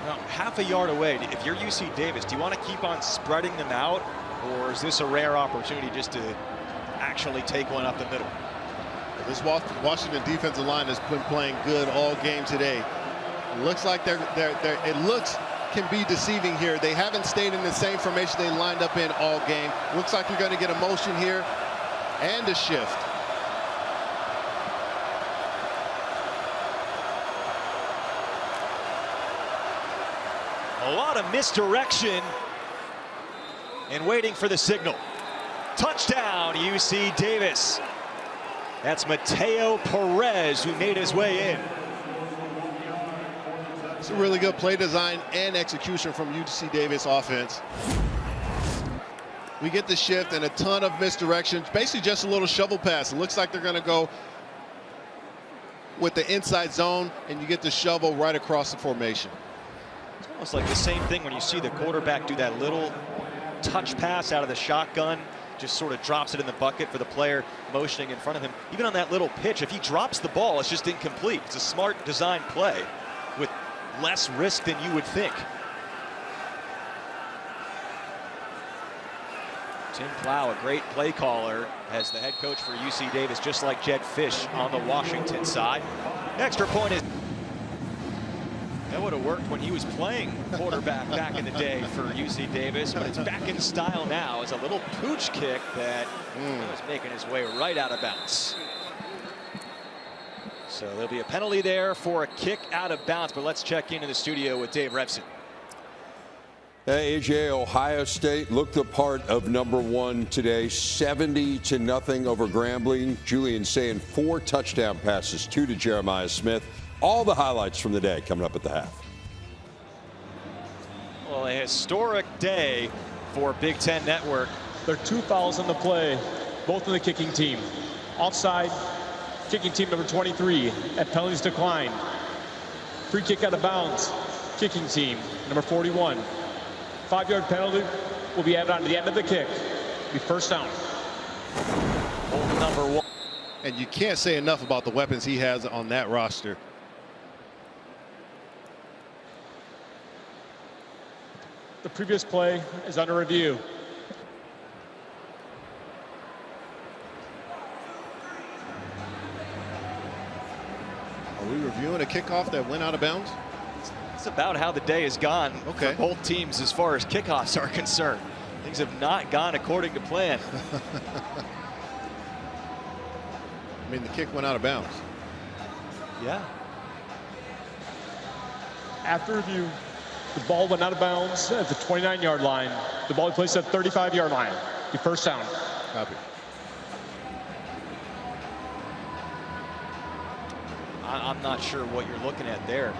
Now, half a yard away. If you're UC Davis, do you want to keep on spreading them out, or is this a rare opportunity just to actually take one up the middle? This Washington defensive line has been playing good all game today. It looks like can be deceiving here. They haven't stayed in the same formation they lined up in all game. Looks like you're going to get a motion here and a shift. A lot of misdirection and waiting for the signal. Touchdown, UC Davis. That's Mateo Perez who made his way in. It's a really good play design and execution from UC Davis offense. We get the shift and a ton of misdirections. Basically just a little shovel pass. It looks like they're going to go with the inside zone, and you get the shovel right across the formation. It's almost like the same thing when you see the quarterback do that little touch pass out of the shotgun. Just sort of drops it in the bucket for the player motioning in front of him. Even on that little pitch, if he drops the ball, it's just incomplete. It's a smart design play with less risk than you would think. Tim Plow, a great play caller, as the head coach for UC Davis, just like Jed Fish on the Washington side. Extra point is... That would have worked when he was playing quarterback back in the day for UC Davis, but it's back in style now. It's a little pooch kick that was making his way right out of bounds. So there'll be a penalty there for a kick out of bounds, but let's check into the studio with Dave Revson. Hey, AJ, Ohio State looked the part of #1 today, 70-0 over Grambling. Julian saying 4 touchdown passes, 2 to Jeremiah Smith. All the highlights from the day coming up at the half. Well, a historic day for Big Ten Network. There are 2 fouls on the play, both on the kicking team. Offside, kicking team number 23 at penalties declined. Free kick out of bounds, kicking team number 41. 5-yard penalty will be added on to the end of the kick. Be first down. Hold number 1. And you can't say enough about the weapons he has on that roster. The previous play is under review. Are we reviewing a kickoff that went out of bounds? It's about how the day has gone Okay. for both teams as far as kickoffs are concerned. Things have not gone according to plan. I mean, the kick went out of bounds. Yeah. After review, the ball went out of bounds at the 29-yard line. The ball placed at 35-yard line. Be first down. Copy. I'm not sure what you're looking at there.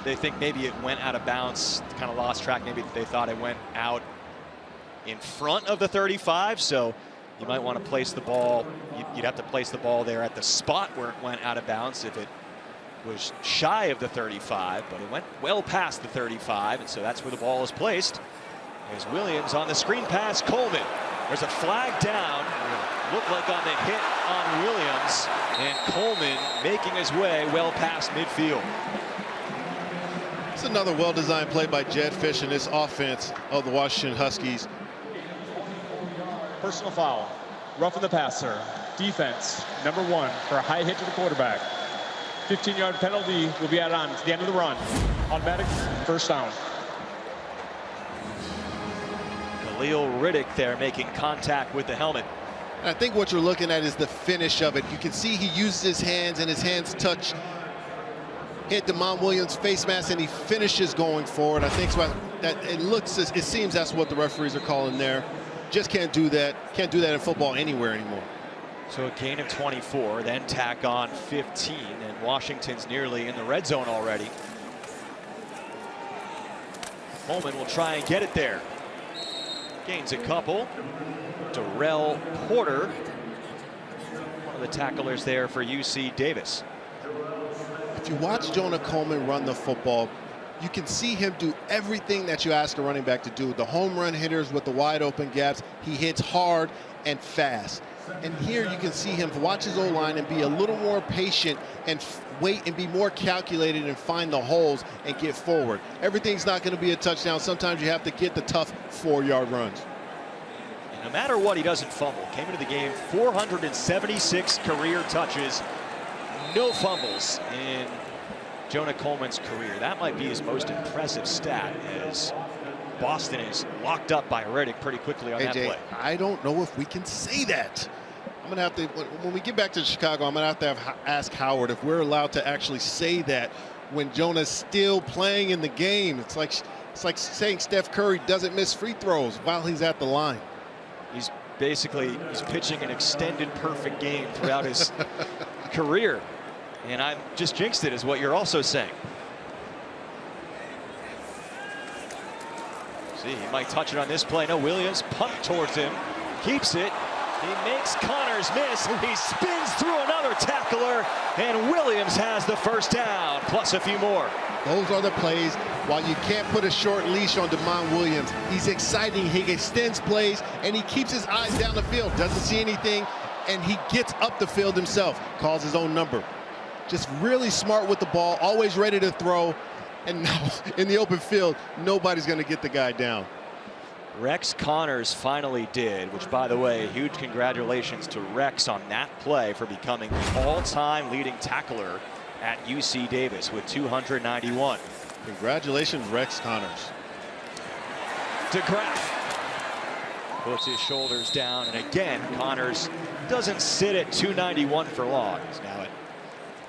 They think maybe it went out of bounds, kind of lost track. Maybe they thought it went out in front of the 35. So you might want to place the ball. You'd have to place the ball there at the spot where it went out of bounds if it was shy of the 35, but it went well past the 35, and so that's where the ball is placed. There's Williams on the screen pass. Coleman. There's a flag down. Looked like on the hit on Williams, and Coleman making his way well past midfield. It's another well-designed play by Jedd Fisch in this offense of the Washington Huskies. Personal foul. Roughing the passer. Defense, number 1 for a high hit to the quarterback. 15-yard penalty will be added on to the end of the run. Automatic first down. Khalil Riddick there making contact with the helmet. And I think what you're looking at is the finish of it. You can see he uses his hands, and his hands touch, hit Demond Williams' face mask, and he finishes going forward. I think that it seems that's what the referees are calling there. Just can't do that. Can't do that in football anywhere anymore. So a gain of 24, then tack on 15, and Washington's nearly in the red zone already. Coleman will try and get it there. Gains a couple. Darrell Porter, one of the tacklers there for UC Davis. If you watch Jonah Coleman run the football, you can see him do everything that you ask a running back to do. The home run hitters with the wide open gaps, he hits hard and fast. And here you can see him watch his O-line and be a little more patient and wait and be more calculated and find the holes and get forward. Everything's not going to be a touchdown. Sometimes you have to get the tough 4-yard runs. No matter what, he doesn't fumble. Came into the game 476 career touches, no fumbles in Jonah Coleman's career. That might be his most impressive stat, as Boston is locked up by Riddick pretty quickly on that play. I don't know if we can say that. I'm going to have to, when we get back to Chicago, I'm going to have ask Howard if we're allowed to actually say that when Jonah's still playing in the game. It's like saying Steph Curry doesn't miss free throws while he's at the line. He's pitching an extended perfect game throughout his career. And I've just jinxed it, is what you're also saying. See, he might touch it on this play. No, Williams punt towards him, keeps it. He makes Connors miss. He spins through another tackler, and Williams has the first down, plus a few more. Those are the plays. While you can't put a short leash on Demond Williams, he's exciting. He extends plays, and he keeps his eyes down the field. Doesn't see anything, and he gets up the field himself. Calls his own number. Just really smart with the ball, always ready to throw. And now in the open field, nobody's going to get the guy down. Rex Connors finally did, which, by the way, huge congratulations to Rex on that play for becoming the all-time leading tackler at UC Davis with 291. Congratulations, Rex Connors. DeGraff puts his shoulders down, and again, Connors doesn't sit at 291 for long. He's now at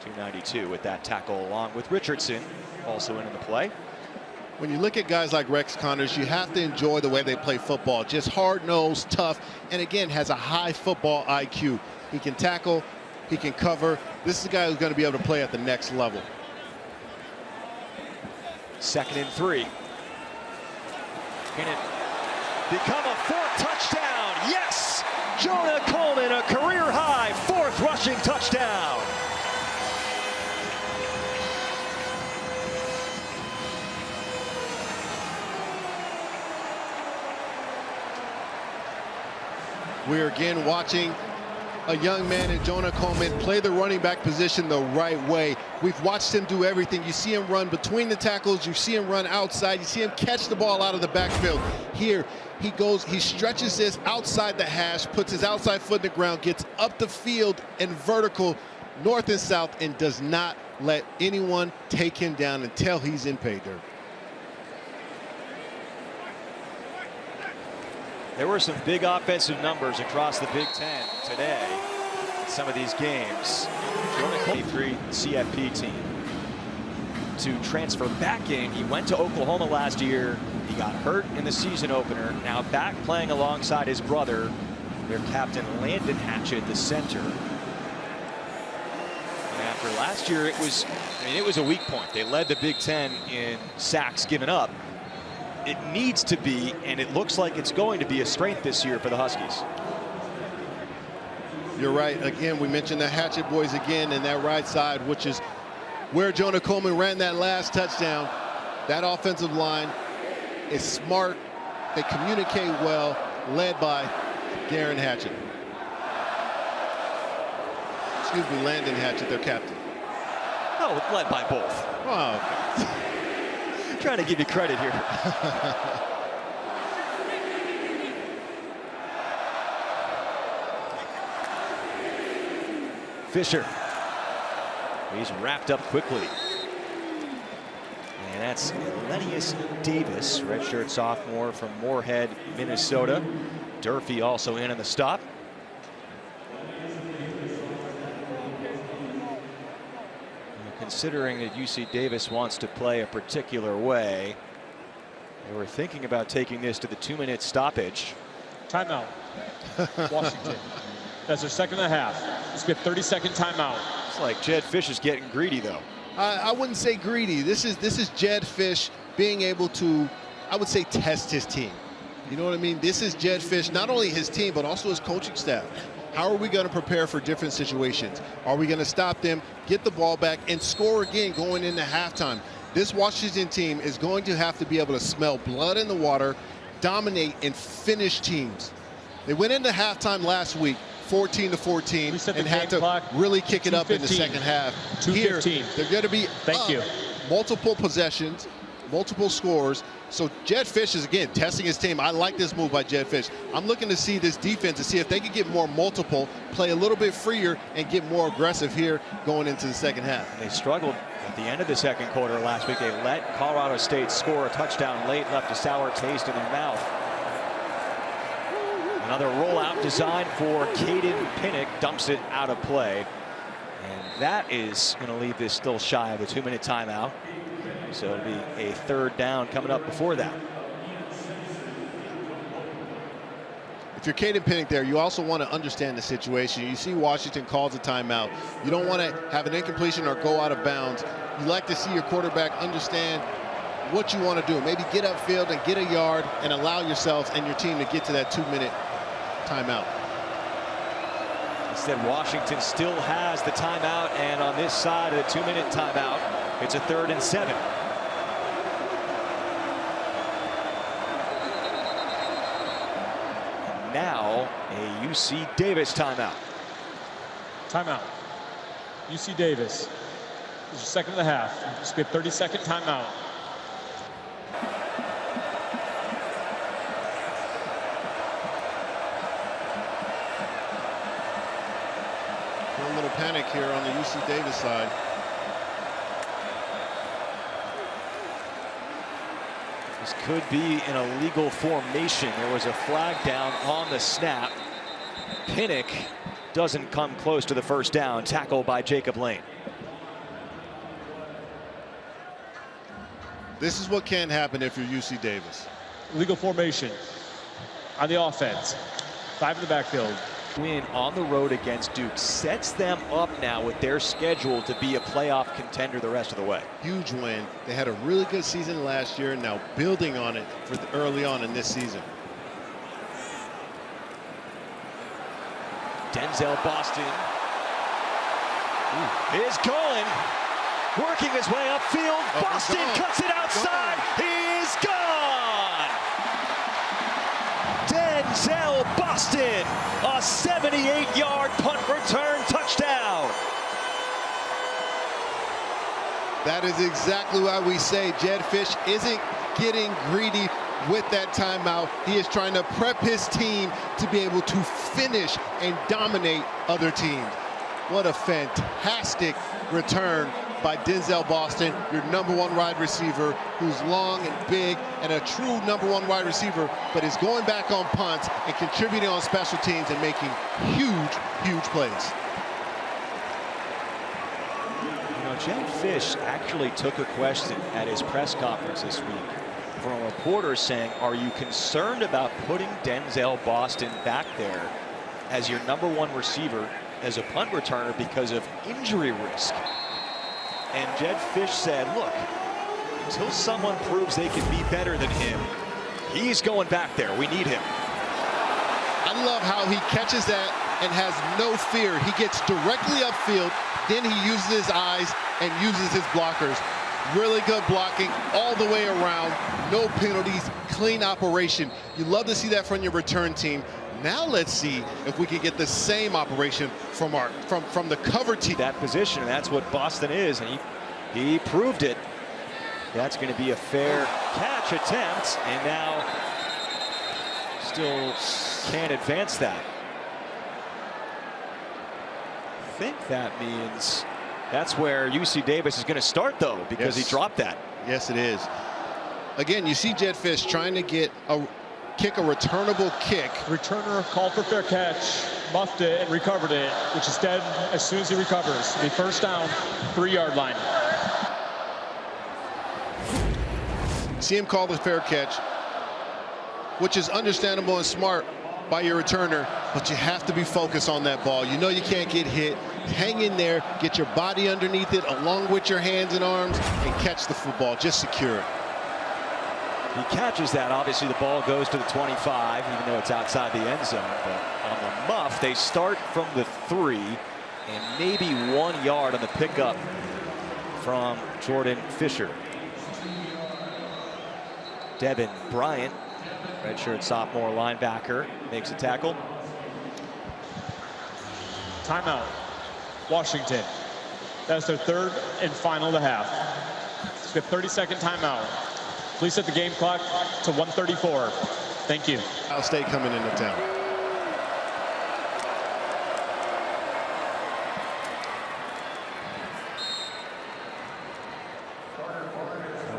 292 with that tackle, along with Richardson also in the play. When you look at guys like Rex Connors, you have to enjoy the way they play football. Just hard-nosed, tough, and again, has a high football IQ. He can tackle, he can cover. This is a guy who's going to be able to play at the next level. 2nd and 3. Can it become a fourth touchdown? Yes! Jonah Coleman, a career-high fourth rushing touchdown. We're again watching a young man in Jonah Coleman play the running back position the right way. We've watched him do everything. You see him run between the tackles. You see him run outside. You see him catch the ball out of the backfield. Here, he goes, he stretches this outside the hash, puts his outside foot in the ground, gets up the field and vertical north and south, and does not let anyone take him down until he's in pay dirt. There were some big offensive numbers across the Big Ten today in some of these games. Jonah Coleman, 3 CFP team, to transfer back in. He went to Oklahoma last year. He got hurt in the season opener. Now back playing alongside his brother, their captain Landon Hatchett, the center. And after last year, it was a weak point. They led the Big Ten in sacks given up. It needs to be, and it looks like it's going to be, a strength this year for the Huskies. You're right. Again, we mentioned the Hatchet boys again in that right side, which is where Jonah Coleman ran that last touchdown. That offensive line is smart. They communicate well, led by Garen Hatchet. Excuse me, Landon Hatchet, their captain. Oh, led by both. Oh, okay. Trying to give you credit here. Fisher. He's wrapped up quickly. And that's Lennius Davis, redshirt sophomore from Moorhead, Minnesota. Durfee also in on the stop. Considering that UC Davis wants to play a particular way, they were thinking about taking this to the 2-minute stoppage. Timeout. Washington. That's their second and a half. It's a 30-second timeout. It's like Jed Fish is getting greedy, though. I wouldn't say greedy. This is Jed Fish being able to, I would say, test his team. You know what I mean? This is Jed Fish, not only his team, but also his coaching staff. How are we going to prepare for different situations? Are we going to stop them, get the ball back, and score again going into halftime? This Washington team is going to have to be able to smell blood in the water, dominate, and finish teams. They went into halftime last week 14-14 and had to really kick it up in the second half. Here, they're going to be multiple possessions, multiple scores. So Jed Fish is, again, testing his team. I like this move by Jed Fish. I'm looking to see this defense to see if they can get more multiple, play a little bit freer, and get more aggressive here going into the second half. They struggled at the end of the second quarter last week. They let Colorado State score a touchdown late, left a sour taste in their mouth. Another rollout designed for Caden Pinnock, dumps it out of play. And that is going to leave this still shy of a 2-minute timeout. So it'll be a third down coming up before that. If you're Caden Pinnock there, you also want to understand the situation. You see Washington calls a timeout. You don't want to have an incompletion or go out of bounds. You like to see your quarterback understand what you want to do. Maybe get upfield and get a yard and allow yourselves and your team to get to that 2-minute timeout. Instead, Washington still has the timeout, and on this side of the 2-minute timeout, it's a 3rd and 7. Now a UC Davis timeout. Timeout. UC Davis. This is your second and a half. It's a 30-second timeout. A little panic here on the UC Davis side. This could be an illegal formation. There was a flag down on the snap. Pinnock doesn't come close to the first down. Tackled by Jacob Lane. This is what can happen if you're UC Davis. Illegal formation on the offense. 5 in the backfield. Win on the road against Duke sets them up now with their schedule to be a playoff contender the rest of the way. Huge win. They had a really good season last year, now building on it for early on in this season. Denzel Boston is going, working his way upfield. Boston cuts it outside. He is gone. Denzel Boston, a 78-yard punt return touchdown. That is exactly why we say Jedd Fisch isn't getting greedy with that timeout. He is trying to prep his team to be able to finish and dominate other teams. What a fantastic return by Denzel Boston, your #1 wide receiver, who's long and big and a true #1 wide receiver, but is going back on punts and contributing on special teams and making huge, huge plays. You know, Jedd Fisch actually took a question at his press conference this week from a reporter saying, are you concerned about putting Denzel Boston back there as your #1 receiver as a punt returner because of injury risk? And Jedd Fisch said, look, until someone proves they can be better than him, he's going back there. We need him. I love how he catches that and has no fear. He gets directly upfield, then he uses his eyes and uses his blockers. Really good blocking all the way around, no penalties, clean operation. You love to see that from your return team. Now let's see if we can get the same operation from the cover team. That position, and that's what Boston is, and he proved it. That's going to be a fair catch attempt, and now still can't advance that. I think that means that's where UC Davis is going to start, though, because he dropped that. Yes, it is. Again, you see Jedd Fisch trying to kick a returnable kick. Returner called for fair catch, muffed it and recovered it, which is dead as soon as he recovers. The first down, 3-yard line. See him call the fair catch, which is understandable and smart by your returner, but you have to be focused on that ball. You know you can't get hit. Hang in there, get your body underneath it along with your hands and arms, and catch the football. Just secure it. He catches that. Obviously, the ball goes to the 25, even though it's outside the end zone. But on the muff, they start from the 3, and maybe 1 yard on the pickup from Jordan Fisher. Devin Bryant, redshirt sophomore linebacker, makes a tackle. Timeout. Washington. That's their third and final of the half. It's a 30-second timeout. Please set the game clock to 1:34. Thank you. Ohio State coming into town.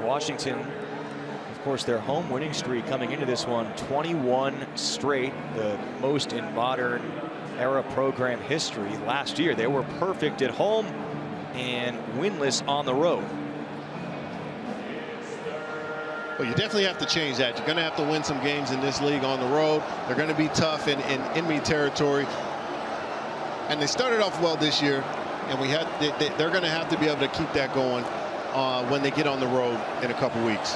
Washington, of course, their home winning streak coming into this one, 21 straight, the most in modern era program history. Last year, they were perfect at home and winless on the road. Well, you definitely have to change that. You're going to have to win some games in this league on the road. They're going to be tough in enemy territory. And they started off well this year, and they're going to have to be able to keep that going when they get on the road in a couple weeks.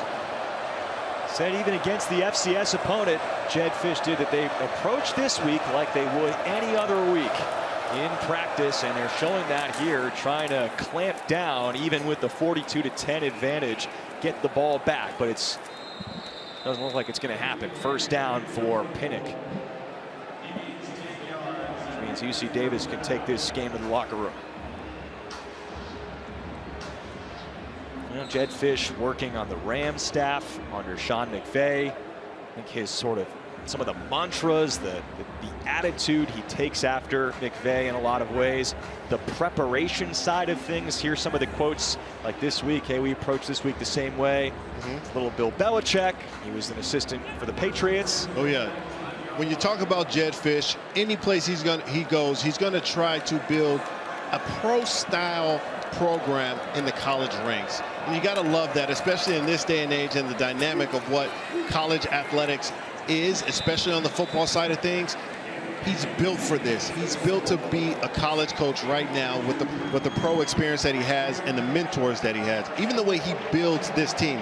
Said even against the FCS opponent, Jedd Fisch did, that they approach this week like they would any other week in practice, and they're showing that here, trying to clamp down even with the 42-10 advantage, get the ball back, but it doesn't look like it's going to happen. First down for Pinnock, which means UC Davis can take this game to the locker room. You know, Jedd Fisch working on the Rams staff under Sean McVay. I think his some of the mantras, the attitude he takes after McVay in a lot of ways, the preparation side of things. Here's some of the quotes like this week. Hey, we approach this week the same way. Little Bill Belichick. He was an assistant for the Patriots. Oh yeah. When you talk about Jedd Fisch, any place he goes, he's going to try to build a pro-style program in the college ranks. And you got to love that, especially in this day and age and the dynamic of what college athletics is, especially on the football side of things. He's built for this. He's built to be a college coach right now with the pro experience that he has and the mentors that he has. Even the way he builds this team.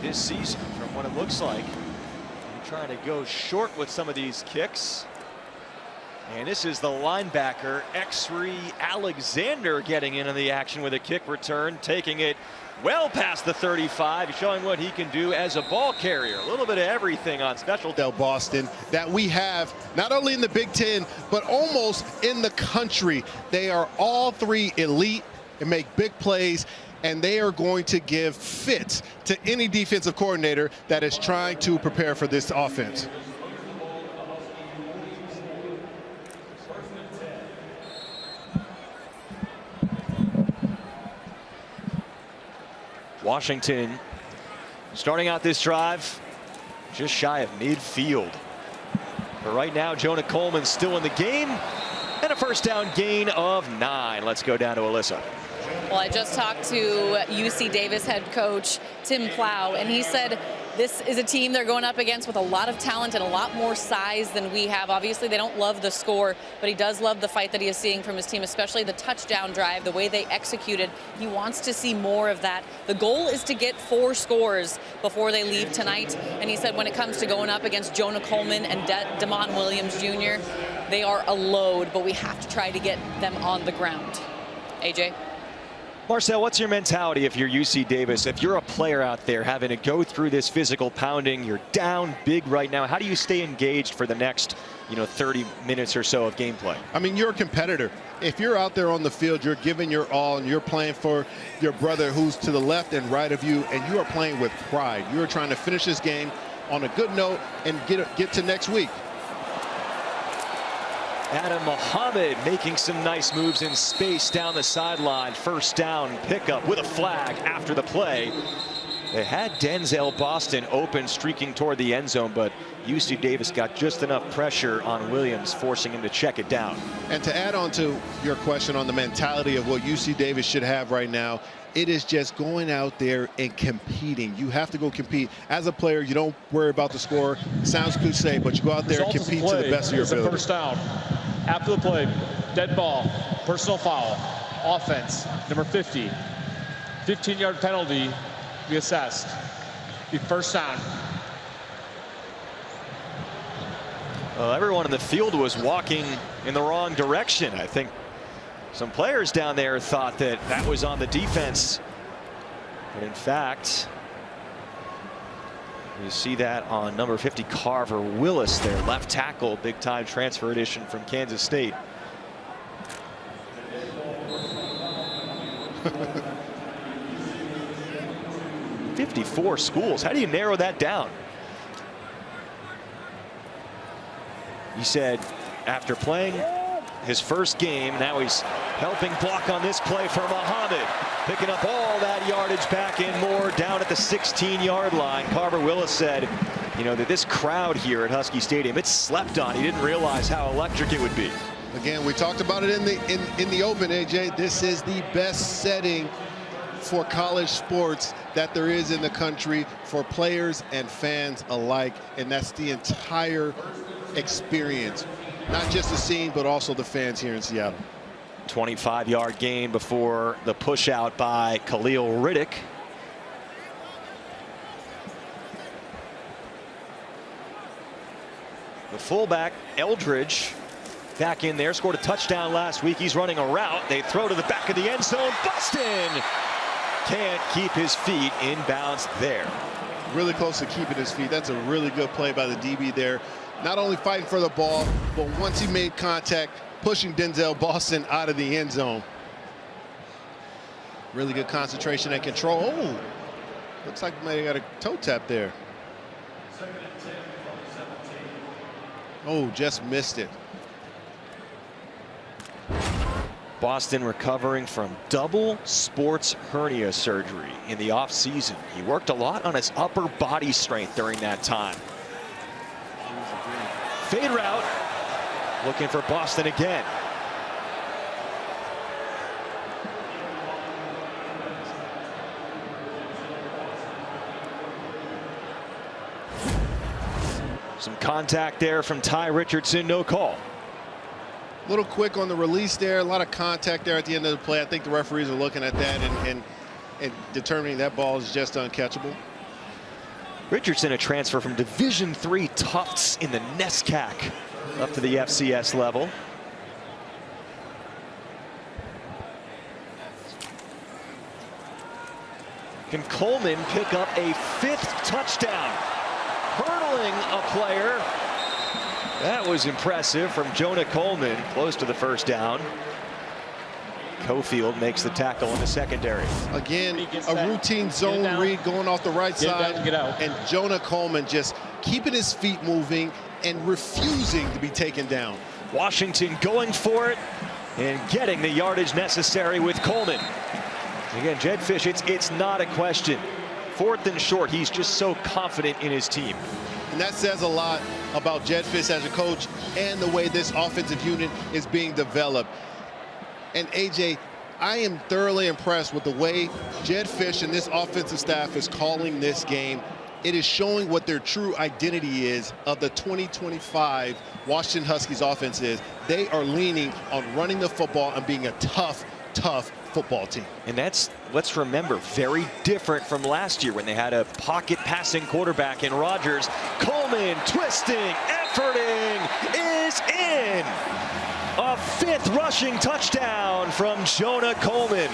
This season, from what it looks like, trying to go short with some of these kicks. And this is the linebacker, X-Ray Alexander, getting into the action with a kick return, taking it well past the 35, showing what he can do as a ball carrier. A little bit of everything on special. Boston that we have not only in the Big Ten, but almost in the country. They are all three elite and make big plays, and they are going to give fits to any defensive coordinator that is trying to prepare for this offense. Washington starting out this drive just shy of midfield. But right now, Jonah Coleman's still in the game, and a first down gain of 9. Let's go down to Alyssa. Well, I just talked to UC Davis head coach Tim Plow, and he said this is a team they're going up against with a lot of talent and a lot more size than we have. Obviously, they don't love the score, but he does love the fight that he is seeing from his team, especially the touchdown drive, the way they executed. He wants to see more of that. The goal is to get 4 scores before they leave tonight, and he said when it comes to going up against Jonah Coleman and Damon Williams Jr., they are a load, but we have to try to get them on the ground. AJ? Marcel, what's your mentality if you're UC Davis? If you're a player out there having to go through this physical pounding, you're down big right now, how do you stay engaged for the next 30 minutes or so of gameplay? I mean, you're a competitor. If you're out there on the field, you're giving your all and you're playing for your brother who's to the left and right of you, and you are playing with pride. You're trying to finish this game on a good note and get to next week. Adam Muhammad making some nice moves in space down the sideline. First down pickup with a flag after the play. They had Denzel Boston open, streaking toward the end zone, but UC Davis got just enough pressure on Williams, forcing him to check it down. And to add on to your question on the mentality of what UC Davis should have right now, it is just going out there and competing. You have to go compete. As a player, you don't worry about the score. It sounds cliche, but you go out there and compete to the best of your ability. First down. After the play, dead ball, personal foul, offense, number 50. 15-yard penalty be assessed. Be first down. Well, everyone in the field was walking in the wrong direction. I think some players down there thought that was on the defense. But in fact, you see that on number 50, Carver Willis, their left tackle, big time transfer edition from Kansas State. "54 schools. How do you narrow that down?" He said after playing his first game, now he's helping block on this play for Muhammad, picking up all that yardage back and more down at the 16-yard line. Carver Willis said, that this crowd here at Husky Stadium, it's slept on. He didn't realize how electric it would be. Again, we talked about it in the open, AJ. This is the best setting for college sports that there is in the country for players and fans alike, and that's the entire experience. Not just the scene, but also the fans here in Seattle. 25-yard gain before the push out by Khalil Riddick. The fullback, Eldridge, back in there, scored a touchdown last week. He's running a route. They throw to the back of the end zone. Boston can't keep his feet in bounds there. Really close to keeping his feet. That's a really good play by the DB there. Not only fighting for the ball, but once he made contact, pushing Denzel Boston out of the end zone. Really good concentration and control. Oh, looks like he might have got a toe tap there. Oh, just missed it. Boston recovering from double sports hernia surgery in the offseason. He worked a lot on his upper body strength during that time. Fade route, looking for Boston again. Some contact there from Ty Richardson, no call. A little quick on the release there, a lot of contact there at the end of the play. I think the referees are looking at that and determining that ball is just uncatchable. Richardson, a transfer from Division III Tufts in the NESCAC up to the FCS level. Can Coleman pick up a 5th touchdown? Hurdling a player. That was impressive from Jonah Coleman, close to the first down. Cofield makes the tackle in the secondary. Again, a routine zone read going off the right side. And Jonah Coleman just keeping his feet moving and refusing to be taken down. Washington going for it and getting the yardage necessary with Coleman. Again, Jedd Fisch, it's not a question. 4th and short, he's just so confident in his team. And that says a lot about Jedd Fisch as a coach and the way this offensive unit is being developed. And AJ, I am thoroughly impressed with the way Jedd Fisch and this offensive staff is calling this game. It is showing what their true identity is of the 2025 Washington Huskies offense is. They are leaning on running the football and being a tough football team. And that's, let's remember, very different from last year when they had a pocket passing quarterback in Rodgers. Coleman twisting, efforting, is in. A 5th rushing touchdown from Jonah Coleman.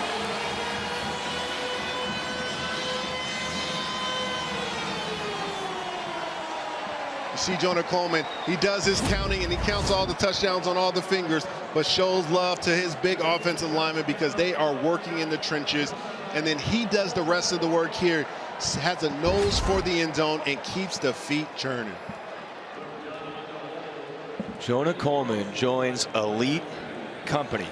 You see Jonah Coleman, he does his counting and he counts all the touchdowns on all the fingers, but shows love to his big offensive linemen because they are working in the trenches. And then he does the rest of the work here, has a nose for the end zone and keeps the feet churning. Jonah Coleman joins elite company.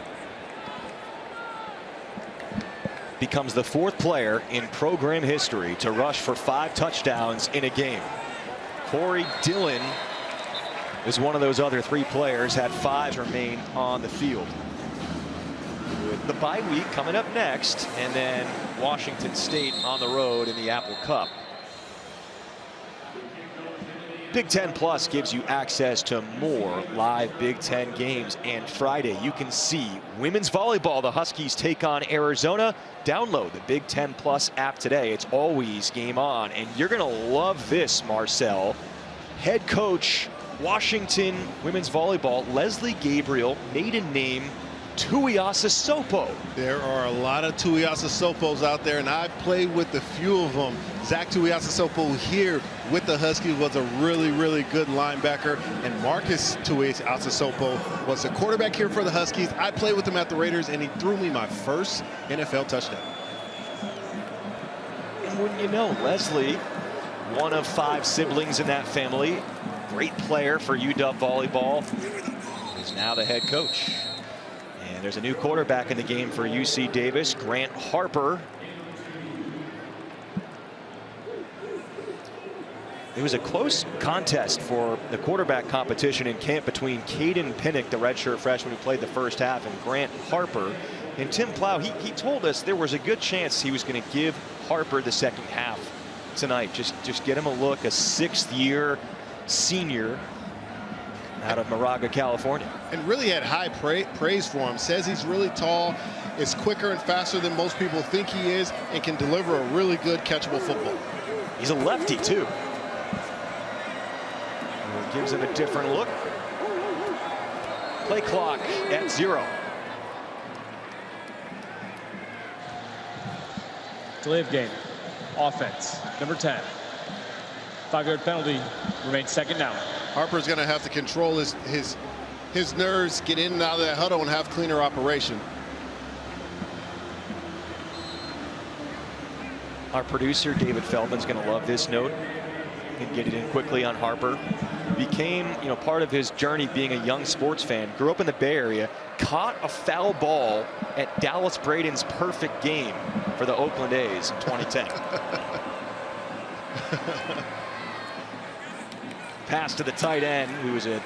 Becomes the 4th player in program history to rush for 5 touchdowns in a game. Corey Dillon is one of those other 3 players, had 5 remain on the field. With the bye week coming up next, and then Washington State on the road in the Apple Cup. Big Ten Plus gives you access to more live Big Ten games, and Friday you can see women's volleyball. The Huskies take on Arizona. Download the Big Ten Plus app today. It's always game on, and you're gonna love this, Marcel. Head coach, Washington women's volleyball, Leslie Gabriel, maiden name Tuiasosopo. There are a lot of Tuiasosopos out there, and I played with a few of them. Zach Tuiasosopo here with the Huskies was a really good linebacker, and Marcus Tuiasosopo was the quarterback here for the Huskies. I played with him at the Raiders, and he threw me my first NFL touchdown. And wouldn't you know, Leslie, one of 5 siblings in that family, great player for UW volleyball, is now the head coach. And there's a new quarterback in the game for UC Davis, Grant Harper. It was a close contest for the quarterback competition in camp between Caden Pinnock, the redshirt freshman who played the first half, and Grant Harper. And Tim Plow, he told us there was a good chance he was going to give Harper the second half tonight. Just get him a look, a 6th-year senior out of Moraga, California. And really had high praise for him. Says he's really tall, is quicker and faster than most people think he is, and can deliver a really good catchable football. He's a lefty too. It gives him a different look. Play clock at 0. Delay of game. Offense. Number 10. 5-yard penalty. Remains 2nd down. Harper's going to have to control his nerves, get in and out of that huddle, and have cleaner operation. Our producer, David Feldman's going to love this note and get it in quickly on Harper. Became, part of his journey being a young sports fan. Grew up in the Bay Area, caught a foul ball at Dallas Braden's perfect game for the Oakland A's in 2010. Pass to the tight end, who was a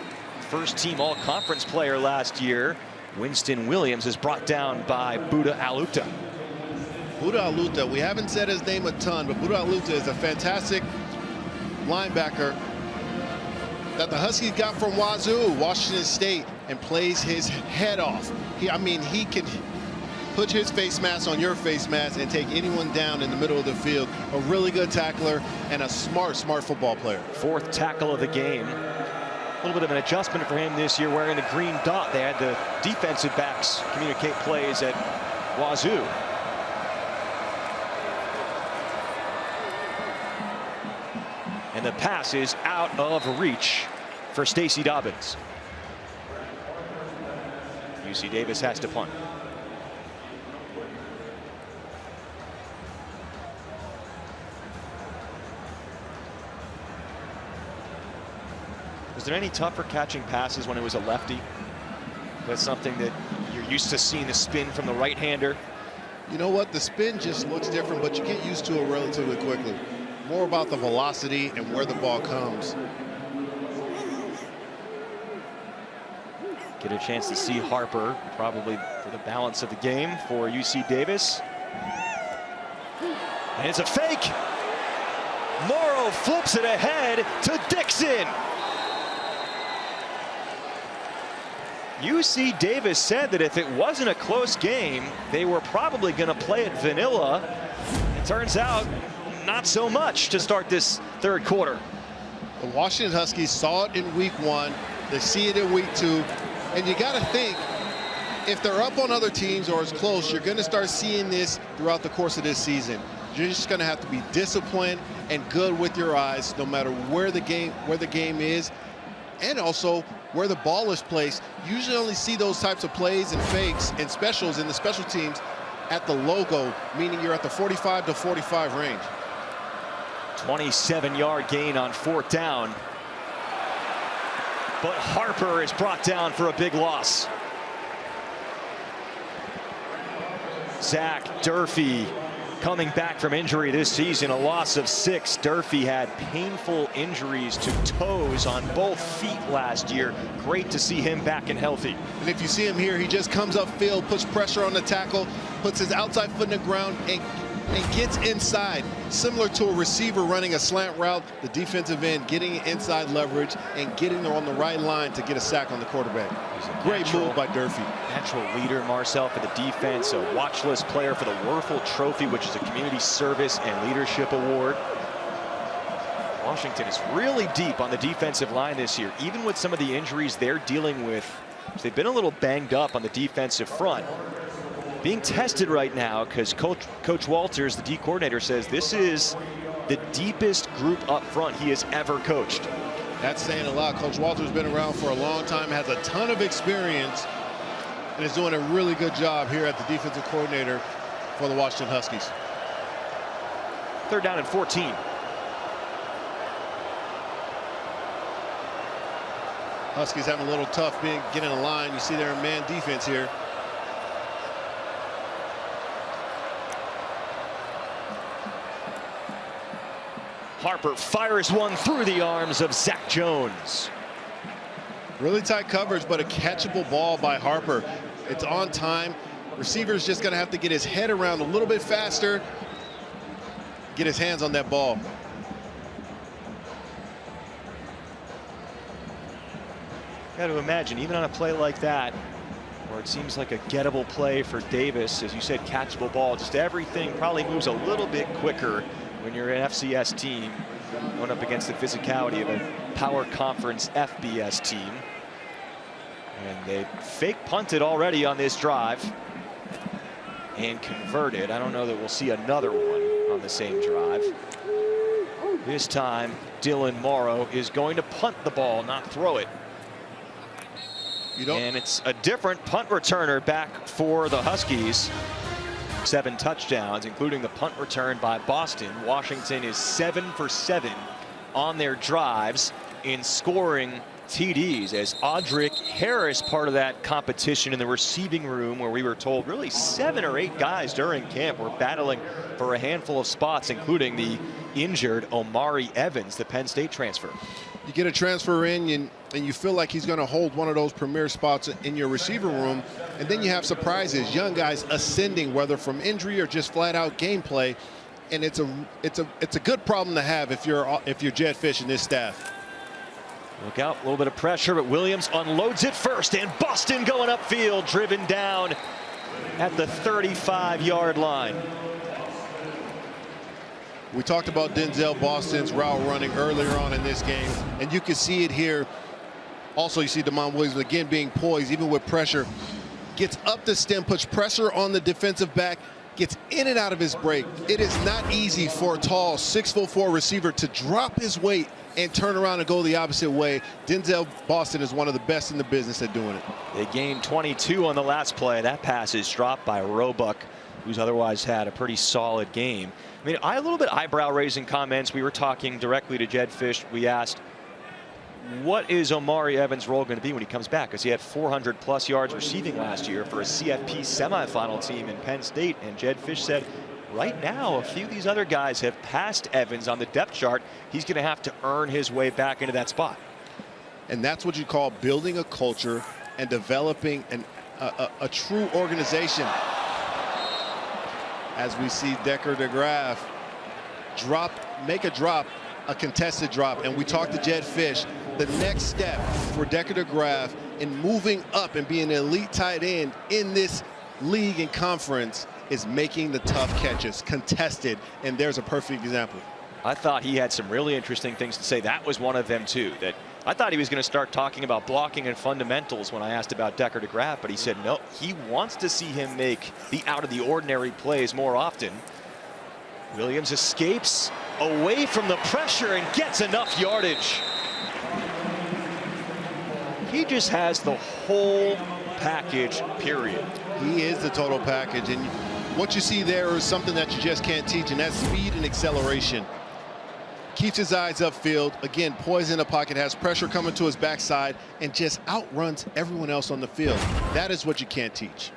first-team all-conference player last year. Winston Williams is brought down by Buda Aluta. Buda Aluta, we haven't said his name a ton, but Buda Aluta is a fantastic linebacker that the Huskies got from Wazoo, Washington State, and plays his head off. I mean, he can put his face mask on your face mask and take anyone down in the middle of the field. A really good tackler and a smart football player. 4th tackle of the game. A little bit of an adjustment for him this year, wearing the green dot. They had the defensive backs communicate plays at Wazoo. And the pass is out of reach for Stacey Dobbins. UC Davis has to punt. Was there any tougher catching passes when it was a lefty? That's something that you're used to seeing, the spin from the right-hander. You know what? The spin just looks different, but you get used to it relatively quickly. More about the velocity and where the ball comes. Get a chance to see Harper, probably for the balance of the game for UC Davis. And it's a fake. Morrow flips it ahead to Dixon. UC Davis said that if it wasn't a close game, they were probably going to play it vanilla. It turns out not so much to start this 3rd quarter. The Washington Huskies saw it in week 1. They see it in week 2. And you got to think, if they're up on other teams or it's close, you're going to start seeing this throughout the course of this season. You're just going to have to be disciplined and good with your eyes, no matter where the game is, and also where the ball is placed. You usually only see those types of plays and fakes and specials in the special teams at the logo, meaning you're at the 45 to 45 range. 27-yard gain on 4th down. But Harper is brought down for a big loss. Zach Durfee coming back from injury this season, a loss of 6. Durfee had painful injuries to toes on both feet last year. Great to see him back and healthy. And if you see him here, he just comes upfield, puts pressure on the tackle, puts his outside foot in the ground, and gets inside. Similar to a receiver running a slant route, the defensive end getting inside leverage and getting there on the right line to get a sack on the quarterback. Great move by Durfee. Natural leader, Marcel, for the defense, a watch list player for the Werfel Trophy, which is a community service and leadership award. Washington is really deep on the defensive line this year, even with some of the injuries they're dealing with. They've been a little banged up on the defensive front. Being tested right now because Coach Walters, the D coordinator, says this is the deepest group up front he has ever coached. That's saying a lot. Coach Walters has been around for a long time, has a ton of experience, and is doing a really good job here at the defensive coordinator for the Washington Huskies. 3rd down and 14. Huskies having a little tough getting in line. You see they're in man defense here. Harper fires one through the arms of Zach Jones. Really tight coverage, but a catchable ball by Harper. It's on time. Receiver's just going to have to get his head around a little bit faster, get his hands on that ball. Got to imagine, even on a play like that, where it seems like a gettable play for Davis, as you said, catchable ball, just everything probably moves a little bit quicker when you're an FCS team going up against the physicality of a power conference FBS team. And they fake punted already on this drive and converted. I don't know that we'll see another one on the same drive. This time, Dylan Morrow is going to punt the ball, not throw it. And it's a different punt returner back for the Huskies. 7 touchdowns, including the punt return by Boston. Washington is 7 for 7 on their drives in scoring TDs, as Audric Harris, part of that competition in the receiving room, where we were told really 7 or 8 guys during camp were battling for a handful of spots, including the injured Omari Evans, the Penn State transfer. You get a transfer in and you feel like he's going to hold one of those premier spots in your receiver room, and then you have surprises, young guys ascending, whether from injury or just flat out gameplay, and it's a good problem to have if you're Jedd Fisch and his staff. Look out, a little bit of pressure, but Williams unloads it first, and Boston going upfield, driven down at the 35-yard line. We talked about Denzel Boston's route running earlier on in this game, and you can see it here. Also, you see Damon Williams again being poised, even with pressure. Gets up the stem, puts pressure on the defensive back, gets in and out of his break. It is not easy for a tall 6'4" receiver to drop his weight and turn around and go the opposite way. Denzel Boston is one of the best in the business at doing it. They gained 22 on the last play. That pass is dropped by Roebuck, who's otherwise had a pretty solid game. I mean, a little bit eyebrow-raising comments. We were talking directly to Jedd Fisch. We asked, what is Omari Evans' role going to be when he comes back? Because he had 400+ yards receiving last year for a CFP semifinal team in Penn State. And Jedd Fisch said, right now, a few of these other guys have passed Evans on the depth chart. He's going to have to earn his way back into that spot. And that's what you call building a culture and developing a true organization. As we see Decker DeGraff make a contested drop. And we talked to Jedd Fisch. The next step for Decker DeGraff in moving up and being an elite tight end in this league and conference is making the tough catches, contested, and there's a perfect example. I thought he had some really interesting things to say. That was one of them too. That I thought he was going to start talking about blocking and fundamentals when I asked about Decker DeGraff, but he said no, he wants to see him make the out of the ordinary plays more often. Williams escapes away from the pressure and gets enough yardage. He just has the whole package, period. He is the total package, and what you see there is something that you just can't teach, and that's speed and acceleration. Keeps his eyes upfield, again, poised in the pocket, has pressure coming to his backside, and just outruns everyone else on the field. That is what you can't teach.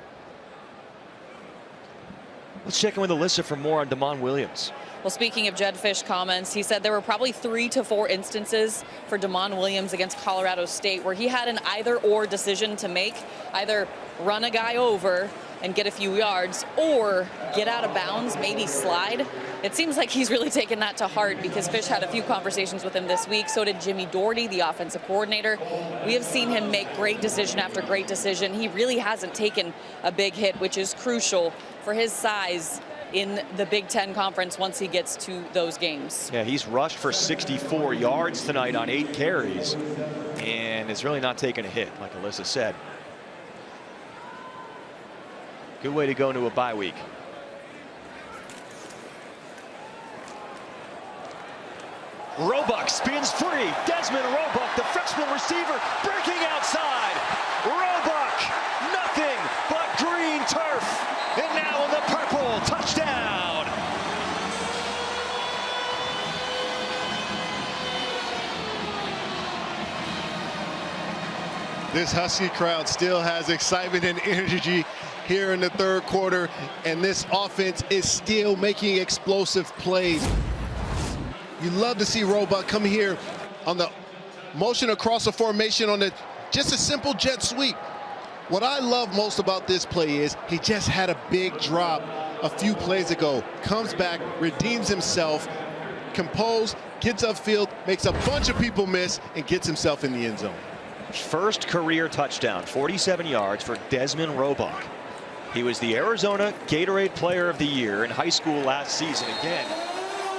Let's check in with Alyssa for more on Damon Williams. Well, speaking of Jedd Fisch comments, he said there were probably 3 to 4 instances for Damon Williams against Colorado State where he had an either-or decision to make, either run a guy over and get a few yards, or get out of bounds, maybe slide. It seems like he's really taken that to heart, because Fisch had a few conversations with him this week. So did Jimmy Doherty, the offensive coordinator. We have seen him make great decision after great decision. He really hasn't taken a big hit, which is crucial for his size in the Big Ten Conference once he gets to those games. Yeah, he's rushed for 64 yards tonight on 8 carries, and is really not taking a hit, like Alyssa said. Good way to go into a bye week. Roebuck spins free. Desmond Roebuck, the freshman receiver, breaking outside. Roebuck, nothing but green turf. And now in the purple, touchdown. This Husky crowd still has excitement and energy here in the third quarter, and this offense is still making explosive plays. You love to see Roebuck come here on the motion across the formation on just a simple jet sweep. What I love most about this play is he just had a big drop a few plays ago. Comes back, redeems himself, composed, gets upfield, makes a bunch of people miss, and gets himself in the end zone. First career touchdown, 47 yards for Desmond Roebuck. He was the Arizona Gatorade Player of the Year in high school last season. Again,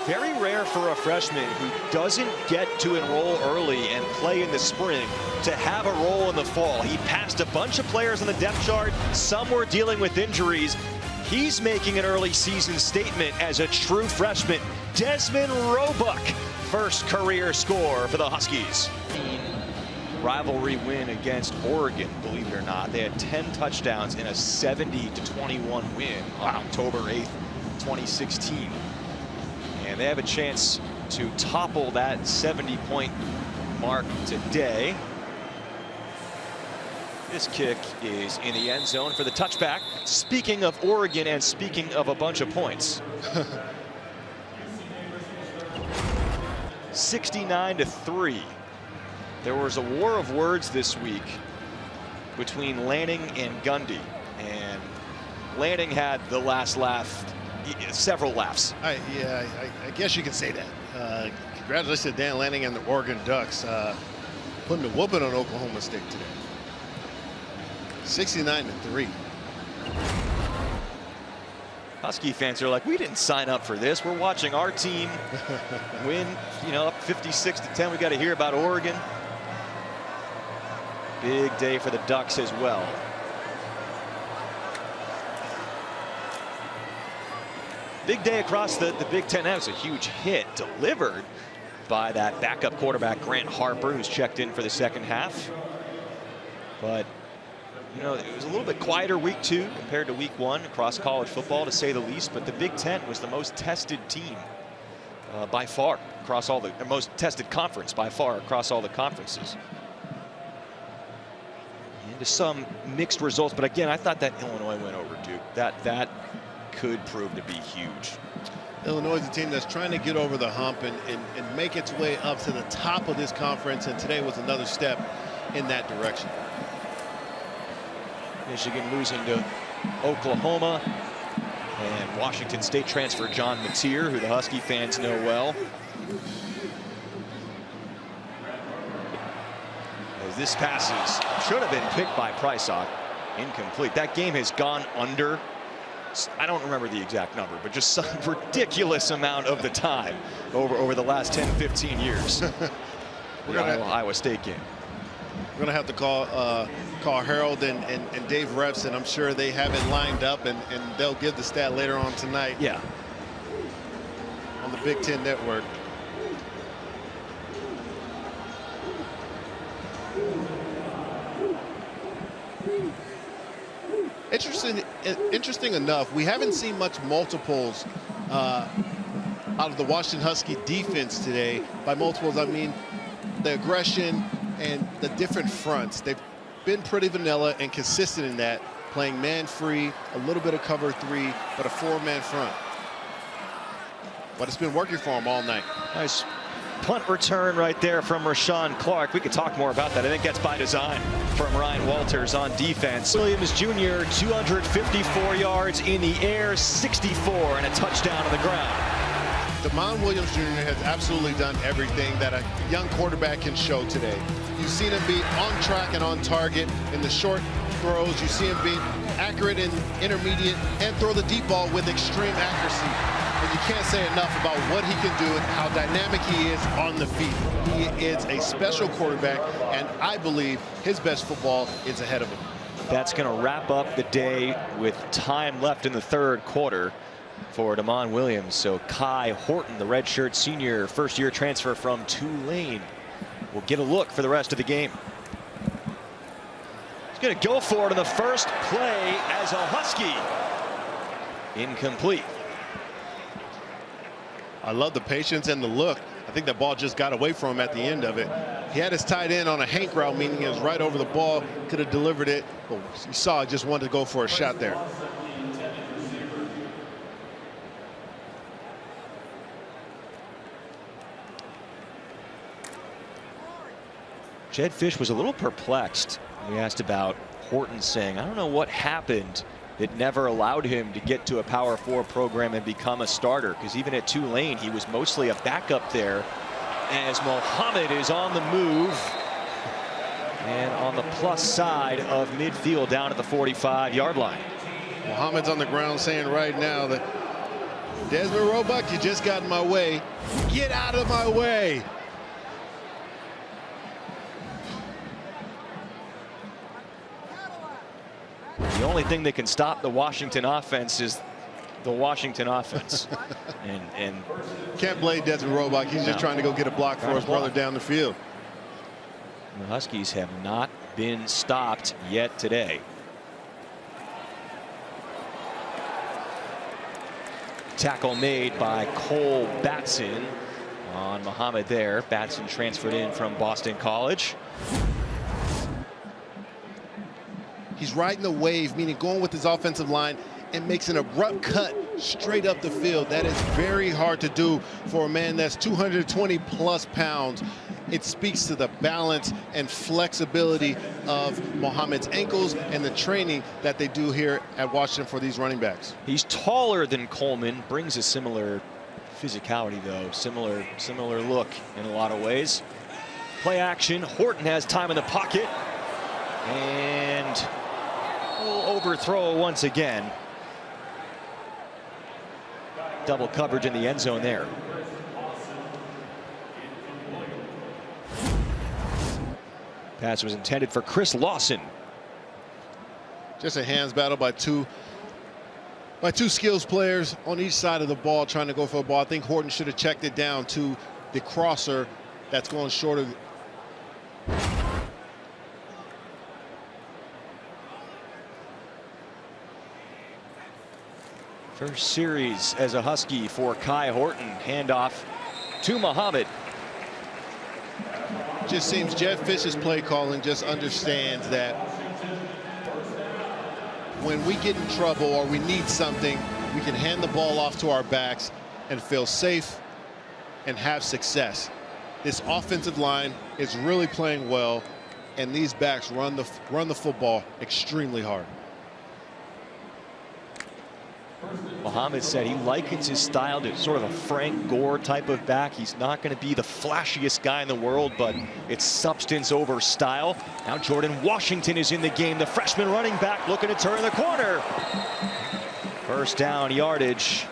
very rare for a freshman who doesn't get to enroll early and play in the spring to have a role in the fall. He passed a bunch of players on the depth chart. Some were dealing with injuries. He's making an early season statement as a true freshman. Desmond Roebuck, first career score for the Huskies. Rivalry win against Oregon, believe it or not. They had 10 touchdowns in a 70-21 win on October 8th, 2016. And they have a chance to topple that 70-point mark today. This kick is in the end zone for the touchback. Speaking of Oregon and speaking of a bunch of points. 69-3. There was a war of words this week between Lanning and Gundy, and Lanning had the last laugh, several laughs. I guess you can say that. Congratulations to Dan Lanning and the Oregon Ducks. putting a whooping on Oklahoma State today. 69-3. Husky fans are like, we didn't sign up for this. We're watching our team win, you know, up 56-10. We got to hear about Oregon. Big day for the Ducks as well. Big day across the Big Ten. That was a huge hit delivered by that backup quarterback Grant Harper, who's checked in for the second half. But you know, it was a little bit quieter week 2 compared to week 1 across college football, to say the least. But the Big Ten was the most tested team by far across all the most tested conference by far across all the conferences. And to some mixed results, but again, I thought that Illinois win over Duke. That could prove to be huge. Illinois is a team that's trying to get over the hump and make its way up to the top of this conference, and today was another step in that direction. Michigan losing to Oklahoma, and Washington State transfer John Mateer, who the Husky fans know well. As this passes should have been picked by Prysock, incomplete. That game has gone under, I don't remember the exact number, but just some ridiculous amount of the time over the last 10-15 years. We're going to Iowa State game. We're going to have to call Harold and Dave Repson. I'm sure they have it lined up, and they'll give the stat later on tonight. Yeah. On the Big Ten Network. Interesting enough, we haven't seen much multiples out of the Washington Husky defense today. By multiples, I mean the aggression and the different fronts. They've been pretty vanilla and consistent in that, playing man-free, a little bit of cover 3, but a 4-man front. But it's been working for them all night. Nice punt return right there from Rashawn Clark. We could talk more about that. I think that's by design from Ryan Walters on defense. Williams Jr., 254 yards in the air, 64, and a touchdown on the ground. Damon Williams Jr. has absolutely done everything that a young quarterback can show today. You've seen him be on track and on target in the short throws. You see him be accurate in intermediate and throw the deep ball with extreme accuracy. And you can't say enough about what he can do and how dynamic he is on the field. He is a special quarterback, and I believe his best football is ahead of him. That's going to wrap up the day with time left in the third quarter for Damon Williams. So Kai Horton, the redshirt senior, first-year transfer from Tulane, will get a look for the rest of the game. He's going to go for it on the first play as a Husky. Incomplete. I love the patience and the look. I think that ball just got away from him at the end of it. He had his tight end on a hank route, meaning it was right over the ball, could have delivered it, but you saw it, just wanted to go for a shot there. Jed Fish was a little perplexed. We asked about Horton, saying, I don't know what happened. It never allowed him to get to a Power 4 program and become a starter, because even at Tulane, he was mostly a backup there, as Mohammed is on the move and on the plus side of midfield down at the 45-yard line. Mohammed's on the ground saying right now that Desmond Roebuck, you just got in my way. Get out of my way. The only thing that can stop the Washington offense is the Washington offense. and can't blame Desmond Roebuck. He's just trying to go get a block for his brother down the field. The Huskies have not been stopped yet today. Tackle made by Cole Batson on Mohammed there. Batson transferred in from Boston College. He's riding the wave, meaning going with his offensive line and makes an abrupt cut straight up the field. That is very hard to do for a man that's 220 plus pounds. It speaks to the balance and flexibility of Mohammed's ankles and the training that they do here at Washington for these running backs. He's taller than Coleman, brings a similar physicality though, similar look in a lot of ways. Play action. Horton has time in the pocket. And a little overthrow once again. Double coverage in the end zone there. Pass was intended for Chris Lawson. Just a hands battle by two skills players on each side of the ball trying to go for a ball. I think Horton should have checked it down to the crosser that's going short of. First series as a Husky for Kai Horton. Handoff to Muhammad. Just seems Jedd Fisch's play calling just understands that when we get in trouble or we need something, we can hand the ball off to our backs and feel safe and have success. This offensive line is really playing well, and these backs run the football extremely hard. Muhammad said he likens his style to sort of a Frank Gore type of back. He's not going to be the flashiest guy in the world, but it's substance over style. Now Jordan Washington is in the game, the freshman running back looking to turn the corner. First down yardage.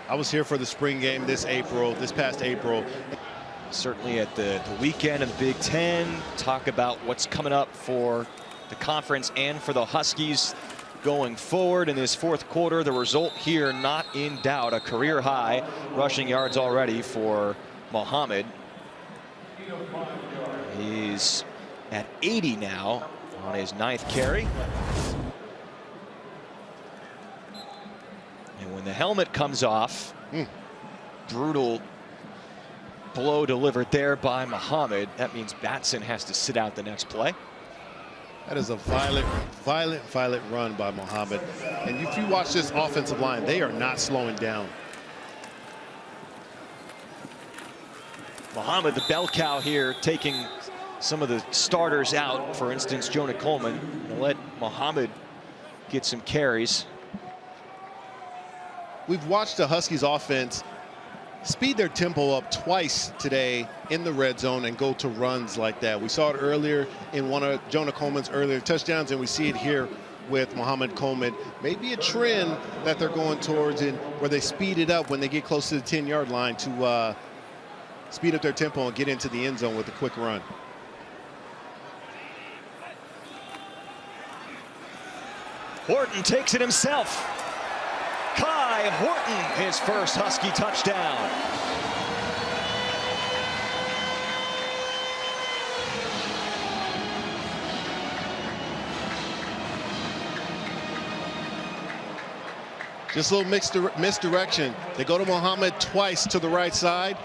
I was here for the spring game this past April. Certainly at the weekend of the Big Ten. Talk about what's coming up for the conference and for the Huskies going forward in this fourth quarter. The result here not in doubt. A career high rushing yards already for Muhammad. He's at 80 now on his 9th carry. And when the helmet comes off, brutal blow delivered there by Muhammad. That means Batson has to sit out the next play. That is a violent run by Muhammad. And if you watch this offensive line, they are not slowing down. Muhammad, the bell cow here, taking some of the starters out. For instance, Jonah Coleman. Let Muhammad get some carries. We've watched the Huskies offense speed their tempo up twice today in the red zone and go to runs like that. We saw it earlier in one of Jonah Coleman's earlier touchdowns, and we see it here with Muhammad Coleman. Maybe a trend that they're going towards in where they speed it up when they get close to the 10-yard line to speed up their tempo and get into the end zone with a quick run. Horton takes it himself. Kai Horton, his first Husky touchdown. Just a little misdirection. They go to Muhammad twice to the right side.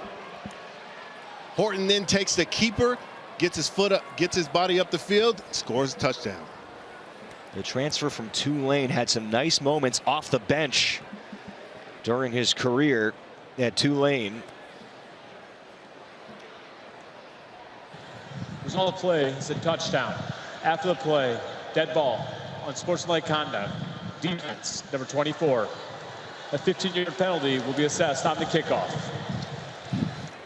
Horton then takes the keeper, gets his foot up, gets his body up the field, scores a touchdown. The transfer from Tulane had some nice moments off the bench during his career at Tulane. Result of the play is a touchdown. After the play, dead ball, unsportsmanlike conduct, defense, number 24. A 15-yard penalty will be assessed on the kickoff.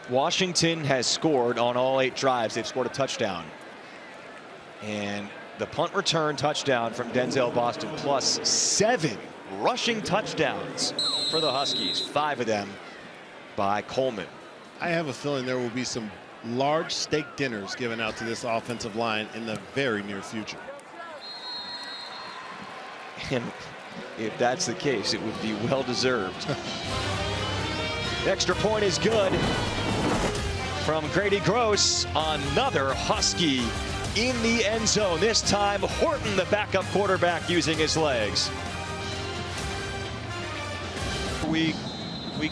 Washington has scored on all 8 drives. They've scored a touchdown. And the punt return touchdown from Denzel Boston, plus 7 rushing touchdowns for the Huskies, 5 of them by Coleman. I have a feeling there will be some large steak dinners given out to this offensive line in the very near future. And if that's the case, it would be well deserved. Extra point is good from Grady Gross. Another Husky in the end zone. This time Horton, the backup quarterback, using his legs. Week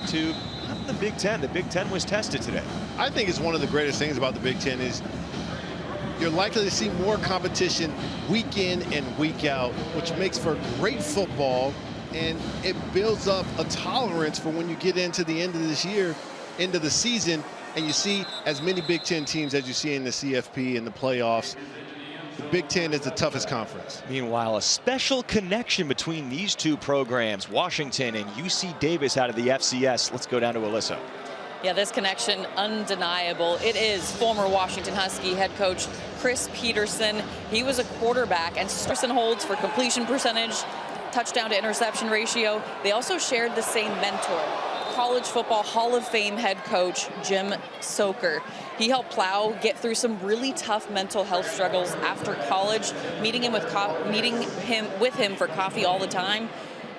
2, not the Big Ten. The Big Ten was tested today. I think it's one of the greatest things about the Big Ten is you're likely to see more competition week in and week out, which makes for great football, and it builds up a tolerance for when you get into the end of this year, into the season, and you see as many Big Ten teams as you see in the CFP and the playoffs. The Big Ten is the toughest conference. Meanwhile, a special connection between these two programs, Washington and UC Davis out of the FCS. Let's go down to Alyssa. Yeah, this connection, undeniable. It is former Washington Husky head coach Chris Petersen. He was a quarterback, and Petersen holds for completion percentage, touchdown to interception ratio. They also shared the same mentor, college football Hall of Fame head coach Jim Soker. He helped Plow get through some really tough mental health struggles after college, meeting him with him for coffee all the time.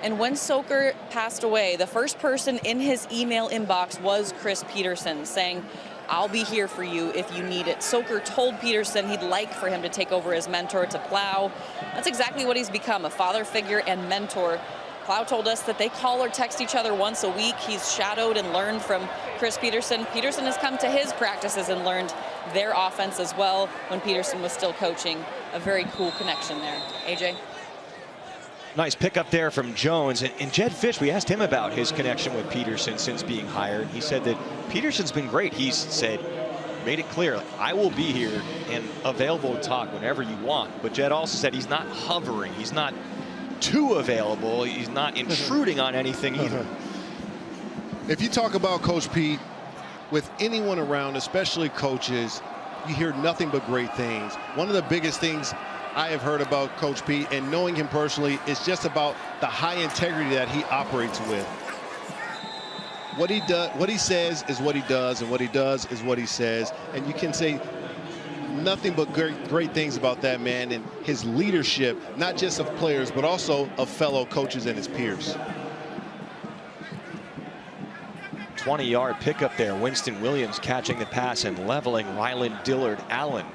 And when Soker passed away, the first person in his email inbox was Chris Petersen, saying, "I'll be here for you if you need it." Soker told Petersen he'd like for him to take over as mentor to Plow. That's exactly what he's become, a father figure and mentor. Plow told us that they call or text each other once a week. He's shadowed and learned from Chris Petersen. Petersen has come to his practices and learned their offense as well when Petersen was still coaching. A very cool connection there. AJ? Nice pickup there from Jones. And Jed Fish, we asked him about his connection with Petersen since being hired. He said that Petersen's been great. He's said, made it clear, I will be here and available to talk whenever you want. But Jed also said he's not hovering. He's not too available. He's not intruding on anything either. If you talk about Coach Pete, with anyone around, especially coaches, you hear nothing but great things. One of the biggest things I have heard about Coach Pete, and knowing him personally, is just about the high integrity that he operates with. What he does, what he says is what he does, and what he does is what he says. And you can say nothing but great things about that man and his leadership, not just of players, but also of fellow coaches and his peers. 20-yard pickup there. Winston Williams catching the pass and leveling Ryland Dillard Allen.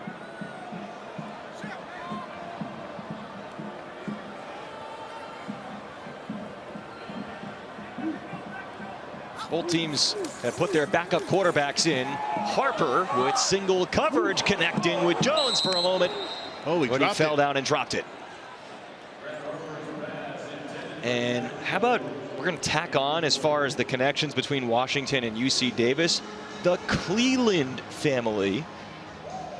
Both teams have put their backup quarterbacks in. Harper with single coverage connecting with Jones for a moment. Oh, he fell down and dropped it. And how about, we're going to tack on as far as the connections between Washington and UC Davis, the Cleland family.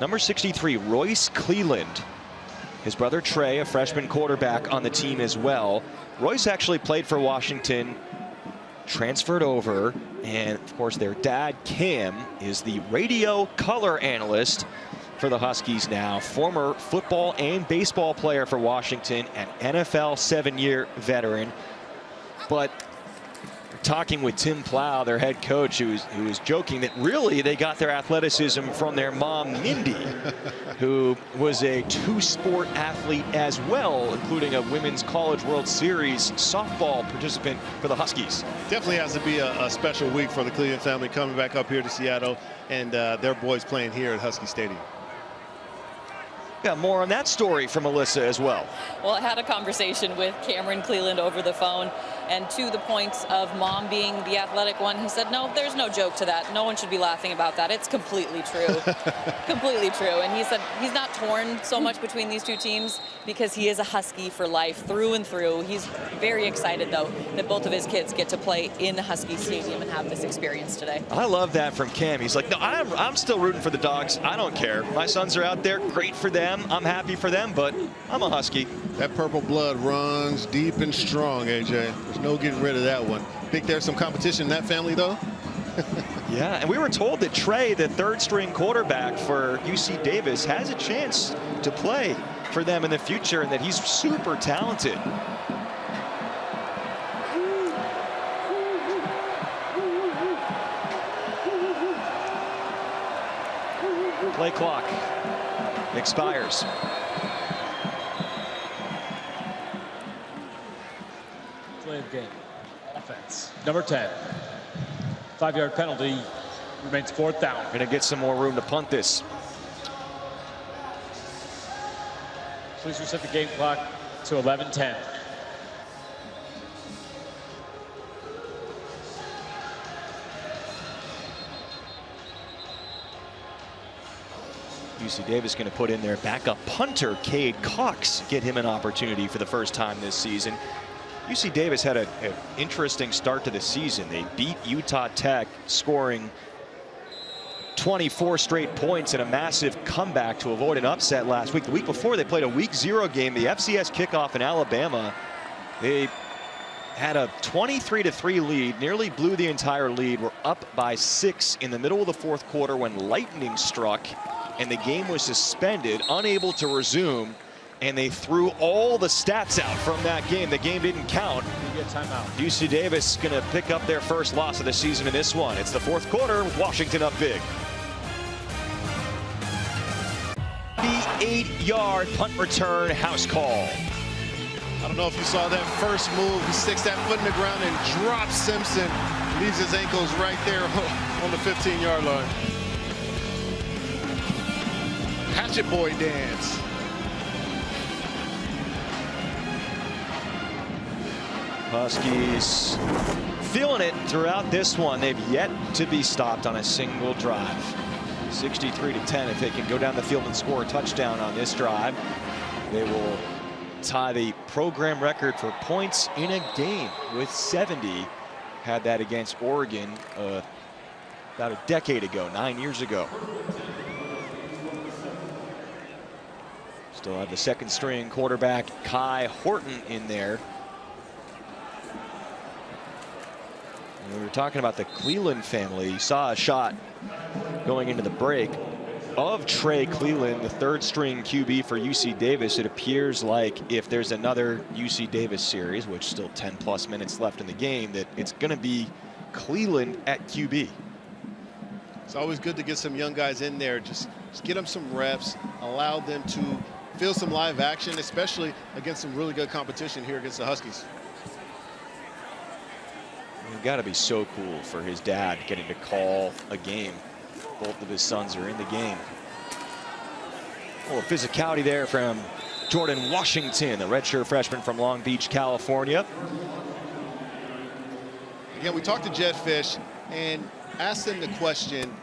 Number 63, Royce Cleland. His brother Trey, a freshman quarterback on the team as well. Royce actually played for Washington, transferred over, and of course their dad Cam is the radio color analyst for the Huskies now. Former football and baseball player for Washington, an NFL 7-year veteran. But talking with Tim Plow, their head coach, who was joking that really they got their athleticism from their mom, Mindy, who was a two-sport athlete as well, including a Women's College World Series softball participant for the Huskies. Definitely has to be a special week for the Cleland family coming back up here to Seattle, and their boys playing here at Husky Stadium. Got more on that story from Melissa as well. Well, I had a conversation with Cameron Cleland over the phone, and to the points of mom being the athletic one, he said, no, there's no joke to that. No one should be laughing about that. It's completely true. Completely true. And he said he's not torn so much between these two teams because he is a Husky for life through and through. He's very excited, though, that both of his kids get to play in Husky Stadium and have this experience today. I love that from Cam. He's like, no, I'm still rooting for the Dogs. I don't care. My sons are out there. Great for them. I'm happy for them, but I'm a Husky. That purple blood runs deep and strong, AJ. There's no getting rid of that one. Think there's some competition in that family, though? Yeah, and we were told that Trey, the third-string quarterback for UC Davis, has a chance to play for them in the future, and that he's super talented. Play clock expires. Play of game. Offense. Number 10. 5-yard penalty. Remains 4th down. Going to get some more room to punt this. Please reset the game clock to 11:10. UC Davis going to put in their backup punter, Cade Cox, get him an opportunity for the first time this season. UC Davis had an interesting start to the season. They beat Utah Tech, scoring 24 straight points in a massive comeback to avoid an upset last week. The week before, they played a week 0 game, the FCS kickoff in Alabama. They had a 23-3 lead, nearly blew the entire lead. We're up by 6 in the middle of the fourth quarter when lightning struck and the game was suspended, unable to resume, and they threw all the stats out from that game. The game didn't count. You get timeout. UC Davis going to pick up their first loss of the season in this one. It's the fourth quarter, Washington up big. The 8-yard punt return house call. I don't know if you saw that first move. He sticks that foot in the ground and drops Simpson. Leaves his ankles right there on the 15-yard line. Hatchet boy dance. Huskies feeling it throughout this one. They've yet to be stopped on a single drive. 63-10. If they can go down the field and score a touchdown on this drive, they will tie the program record for points in a game with 70. Had that against Oregon about a decade ago, 9 years ago. Still have the second string quarterback Kai Horton in there. And we were talking about the Cleland family. You saw a shot going into the break of Trey Cleland, the third string QB for UC Davis. It appears like if there's another UC Davis series, which still 10+ minutes left in the game, that it's going to be Cleland at QB. It's always good to get some young guys in there. Just get them some reps, allow them to feel some live action, especially against some really good competition here against the Huskies. It's got to be so cool for his dad getting to call a game. Both of his sons are in the game. Oh, physicality there from Jordan Washington, the redshirt freshman from Long Beach, California. Again, we talked to Jedd Fisch and asked him the question,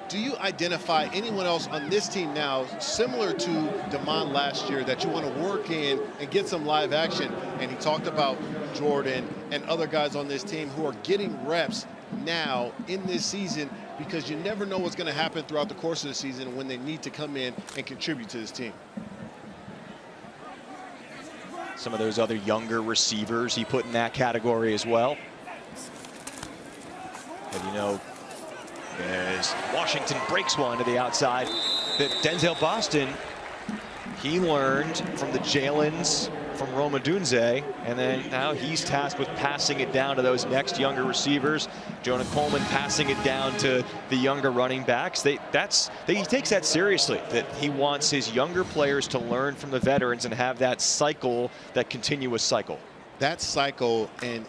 do you identify anyone else on this team now similar to DeMond last year that you want to work in and get some live action? And he talked about Jordan and other guys on this team who are getting reps now in this season, because you never know what's going to happen throughout the course of the season when they need to come in and contribute to this team. Some of those other younger receivers he put in that category as well. And you know, as Washington breaks one to the outside, that Denzel Boston, he learned from the Jalens, from Roma Dunze, and then now he's tasked with passing it down to those next younger receivers. Jonah Coleman passing it down to the younger running backs. He takes that seriously, that he wants his younger players to learn from the veterans and have that cycle, that continuous cycle. That cycle and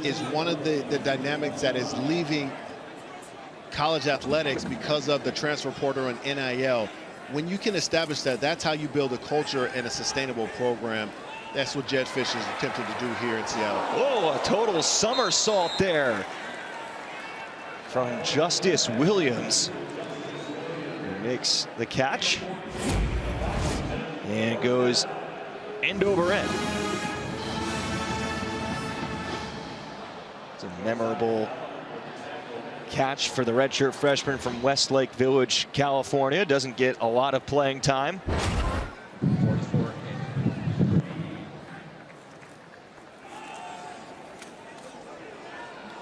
is one of the dynamics that is leaving college athletics because of the transfer portal and NIL. When you can establish that, that's how you build a culture and a sustainable program. That's what Jedd Fisch is attempting to do here in Seattle. Oh, a total somersault there from Justice Williams. He makes the catch and goes end over end. It's a memorable catch for the redshirt freshman from Westlake Village, California. Doesn't get a lot of playing time. 44.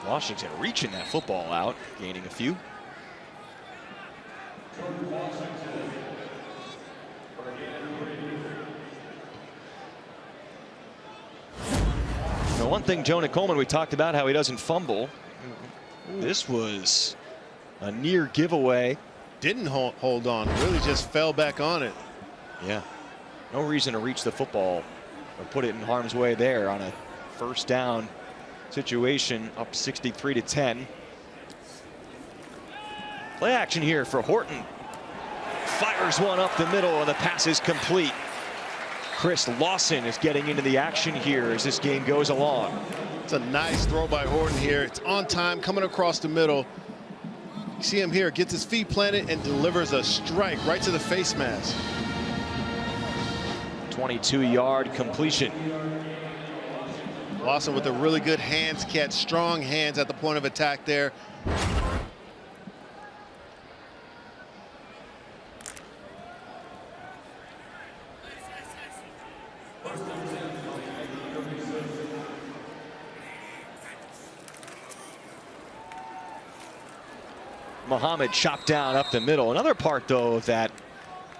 Washington reaching that football out, gaining a few. Now, one thing, Jonah Coleman, we talked about how he doesn't fumble. This was a near giveaway. Didn't hold on, really just fell back on it. Yeah, no reason to reach the football or put it in harm's way there on a first down situation, up 63-10. Play action here for Horton. Fires one up the middle and the pass is complete. Chris Lawson is getting into the action here as this game goes along. It's a nice throw by Horton here. It's on time, coming across the middle. You see him here, gets his feet planted and delivers a strike right to the face mask. 22-yard completion. Lawson with a really good hands catch, strong hands at the point of attack there. Muhammad chopped down up the middle. Another part, though, that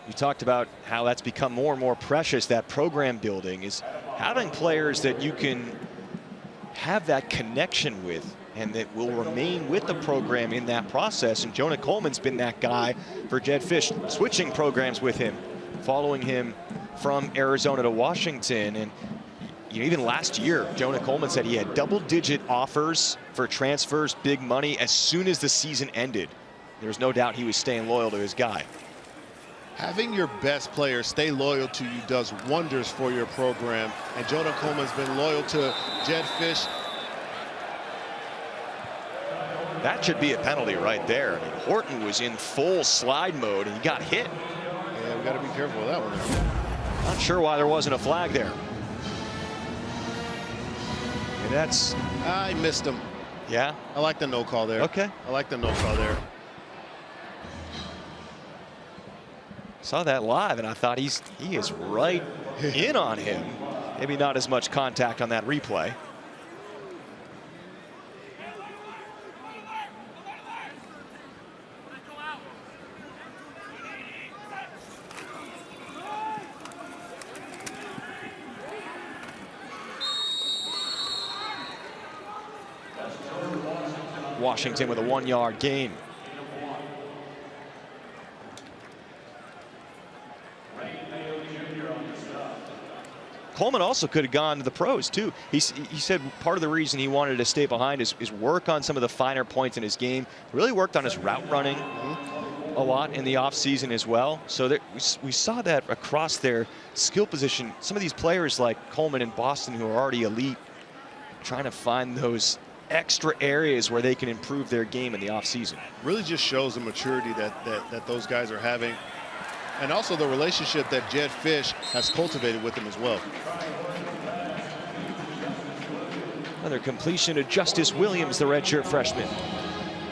you talked about how that's become more and more precious, that program building, is having players that you can have that connection with and that will remain with the program in that process. And Jonah Coleman's been that guy for Jedd Fisch, switching programs with him, following him from Arizona to Washington. And even last year, Jonah Coleman said he had double-digit offers for transfers, big money, as soon as the season ended. There was no doubt he was staying loyal to his guy. Having your best player stay loyal to you does wonders for your program. And Jonah Coleman's been loyal to Jedd Fisch. That should be a penalty right there. I mean, Horton was in full slide mode and he got hit. Yeah, we got to be careful with that one. Not sure why there wasn't a flag there. And that's... I missed him. Yeah? I like the no call there. Okay. I like the no call there. Saw that live and I thought he is right in on him. Maybe not as much contact on that replay. Washington with a 1-yard gain. Coleman also could have gone to the pros too. He said part of the reason he wanted to stay behind is work on some of the finer points in his game. Really worked on his route running a lot in the offseason as well. So that we saw that across their skill position. Some of these players like Coleman in Boston, who are already elite, trying to find those extra areas where they can improve their game in the offseason. Really just shows the maturity that those guys are having, and also the relationship that Jedd Fisch has cultivated with him as well. Another completion to Justice Williams, the redshirt freshman.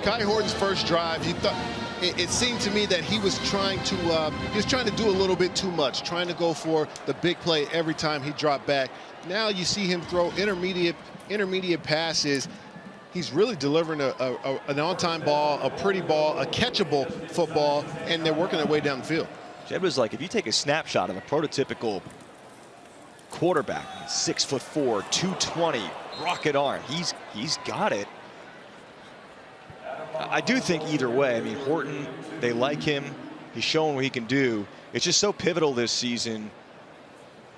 Kai Horton's first drive, he thought it seemed to me that he was trying to do a little bit too much, trying to go for the big play every time he dropped back. Now you see him throw intermediate passes. He's really delivering an on-time ball, a pretty ball, a catchable football, and they're working their way down the field. Jedd was like, if you take a snapshot of a prototypical quarterback, 6'4", 220, rocket arm, he's got it. I do think either way, I mean, Horton, they like him. He's showing what he can do. It's just so pivotal this season.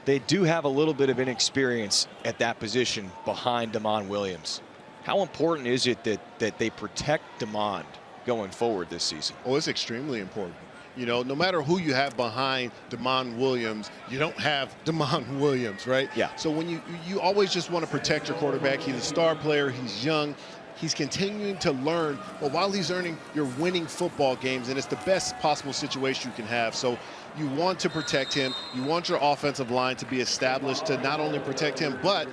They do have a little bit of inexperience at that position behind Damon Williams. How important is it that they protect Damon going forward this season? Oh, it's extremely important. You know, no matter who you have behind Damon Williams, you don't have Damon Williams, right? Yeah. So when you always just want to protect your quarterback. He's a star player. He's young. He's continuing to learn. But while he's earning, you're winning football games, and it's the best possible situation you can have. So you want to protect him. You want your offensive line to be established to not only protect him, but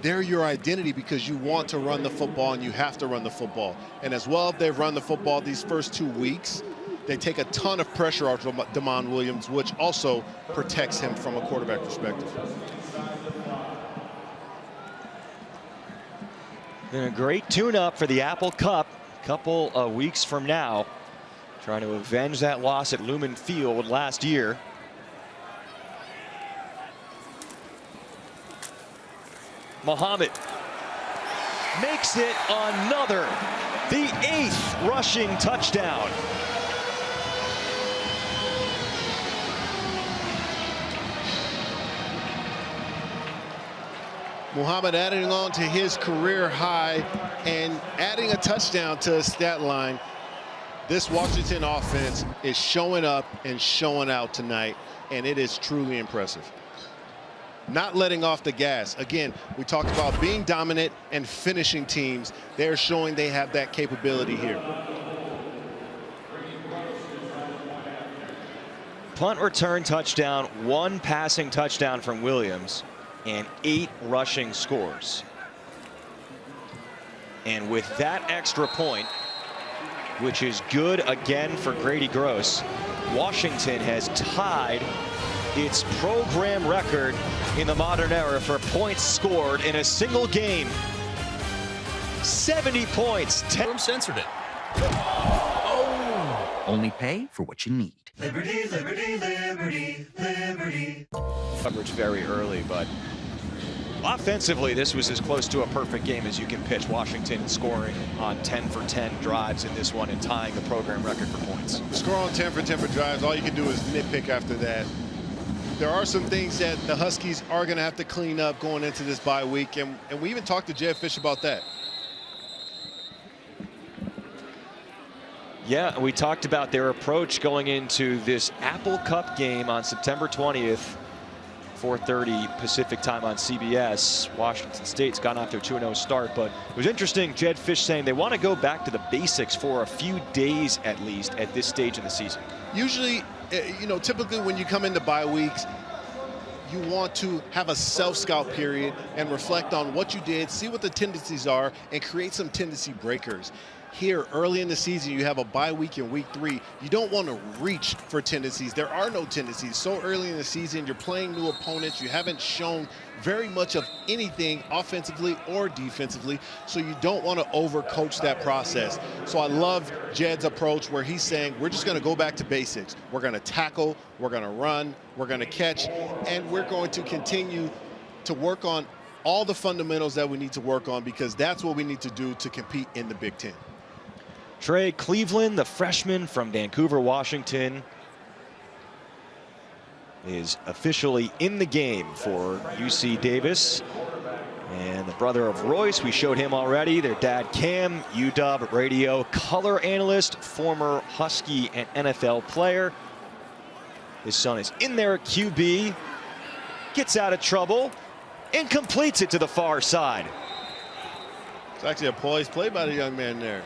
they're your identity because you want to run the football and you have to run the football. And as well, if they've run the football these first 2 weeks, they take a ton of pressure off Damon Williams, which also protects him from a quarterback perspective. Been a great tune-up for the Apple Cup a couple of weeks from now. Trying to avenge that loss at Lumen Field last year. Muhammad makes it another, the 8th rushing touchdown. Muhammad adding on to his career high and adding a touchdown to his stat line. This Washington offense is showing up and showing out tonight, and it is truly impressive. Not letting off the gas. Again, we talked about being dominant and finishing teams. They're showing they have that capability here. Punt return touchdown, 1 passing touchdown from Williams, and 8 rushing scores. And with that extra point, which is good again for Grady Gross, Washington has tied its program record in the modern era for points scored in a single game. 70 points. Censored it. Oh, Only pay for what you need. Liberty, liberty, liberty, liberty. Coverage very early, but offensively, this was as close to a perfect game as you can pitch. Washington scoring on 10 for 10 drives in this one and tying the program record for points. Score on 10 for 10 for drives. All you can do is nitpick after that. There are some things that the Huskies are going to have to clean up going into this bye week, and we even talked to Jedd Fisch about that. Yeah, we talked about their approach going into this Apple Cup game on September 20th, 4:30 Pacific time on CBS. Washington State's gone off to a 2-0 start, but it was interesting, Jedd Fisch saying they want to go back to the basics for a few days at least at this stage of the season. Usually, you know, typically when you come into bye weeks, you want to have a self-scout period and reflect on what you did, see what the tendencies are, and create some tendency breakers. Here, early in the season, you have a bye week in week 3. You don't want to reach for tendencies. There are no tendencies. So early in the season, you're playing new opponents. You haven't shown very much of anything offensively or defensively, so you don't want to overcoach that process. So I love Jedd's approach where he's saying, we're just going to go back to basics. We're going to tackle, we're going to run, we're going to catch, and we're going to continue to work on all the fundamentals that we need to work on, because that's what we need to do to compete in the Big Ten. Trey Cleveland, the freshman from Vancouver, Washington, is officially in the game for UC Davis. And the brother of Royce, we showed him already. Their dad, Cam, UW radio color analyst, former Husky and NFL player. His son is in there at QB, gets out of trouble, and completes it to the far side. It's actually a poised play by the young man there.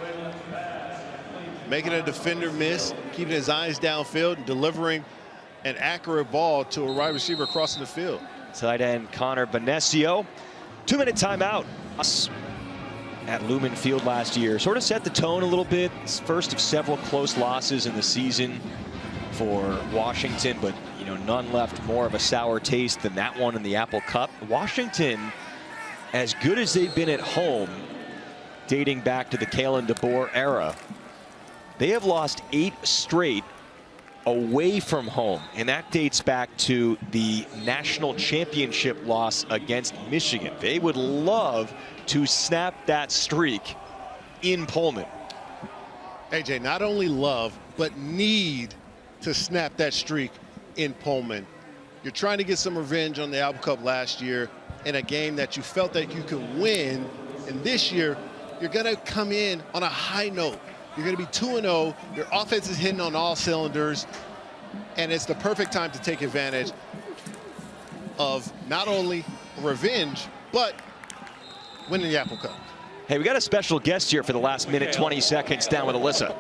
Making a defender miss, keeping his eyes downfield, and delivering an accurate ball to a wide receiver crossing the field. Tight end Connor Benesio. 2-minute timeout. At Lumen Field last year. Sort of set the tone a little bit. It's first of several close losses in the season for Washington, but you know, none left more of a sour taste than that one in the Apple Cup. Washington, as good as they've been at home, dating back to the Kalen DeBoer era, they have lost 8 straight away from home, and that dates back to the national championship loss against Michigan. They would love to snap that streak in Pullman. AJ, not only love, but need to snap that streak in Pullman. You're trying to get some revenge on the Apple Cup last year in a game that you felt that you could win, and this year you're going to come in on a high note. You're going to be 2-0. Your offense is hitting on all cylinders, and it's the perfect time to take advantage of not only revenge, but winning the Apple Cup. Hey, we got a special guest here for the last minute, 20 seconds down with Alyssa.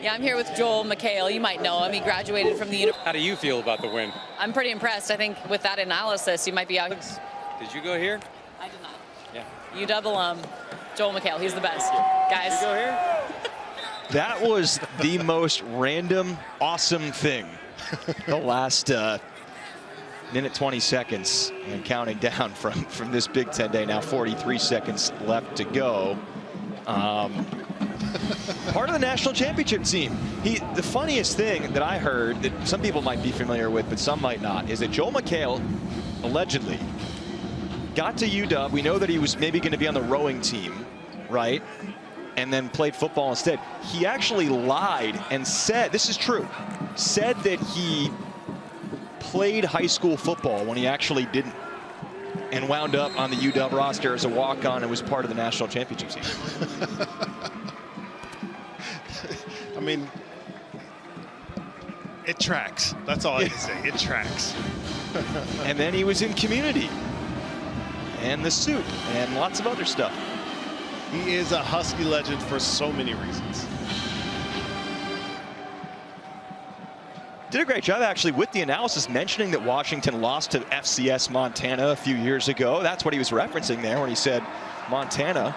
Yeah, I'm here with Joel McHale. You might know him. He graduated from the university. How do you feel about the win? I'm pretty impressed. I think with that analysis, you might be out. Did you go here? I did not. Yeah. UW alum, Joel McHale. He's the best. Guys. Did you go here? That was the most random, awesome thing. The last minute 20 seconds and counting down from this Big Ten day. Now 43 seconds left to go. Part of the national championship team. The funniest thing that I heard that some people might be familiar with, but some might not, is that Joel McHale allegedly got to UW. We know that he was maybe going to be on the rowing team, right? And then played football instead. He actually lied and said, this is true, said that he played high school football when he actually didn't, and wound up on the UW roster as a walk-on and was part of the national championship team. I mean, it tracks. That's all I can say. It tracks. And then he was in Community and the suit and lots of other stuff. He is a Husky legend for so many reasons. Did a great job actually with the analysis, mentioning that Washington lost to FCS Montana a few years ago. That's what he was referencing there when he said Montana.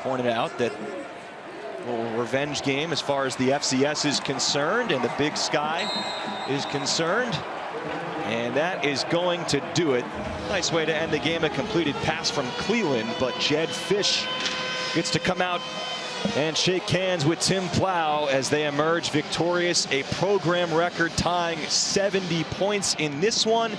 Pointed out that a little revenge game as far as the FCS is concerned and the Big Sky is concerned. And that is going to do it. Nice way to end the game. A completed pass from Cleveland, but Jedd Fisch gets to come out and shake hands with Tim Plow as they emerge victorious. A program record tying 70 points in this one.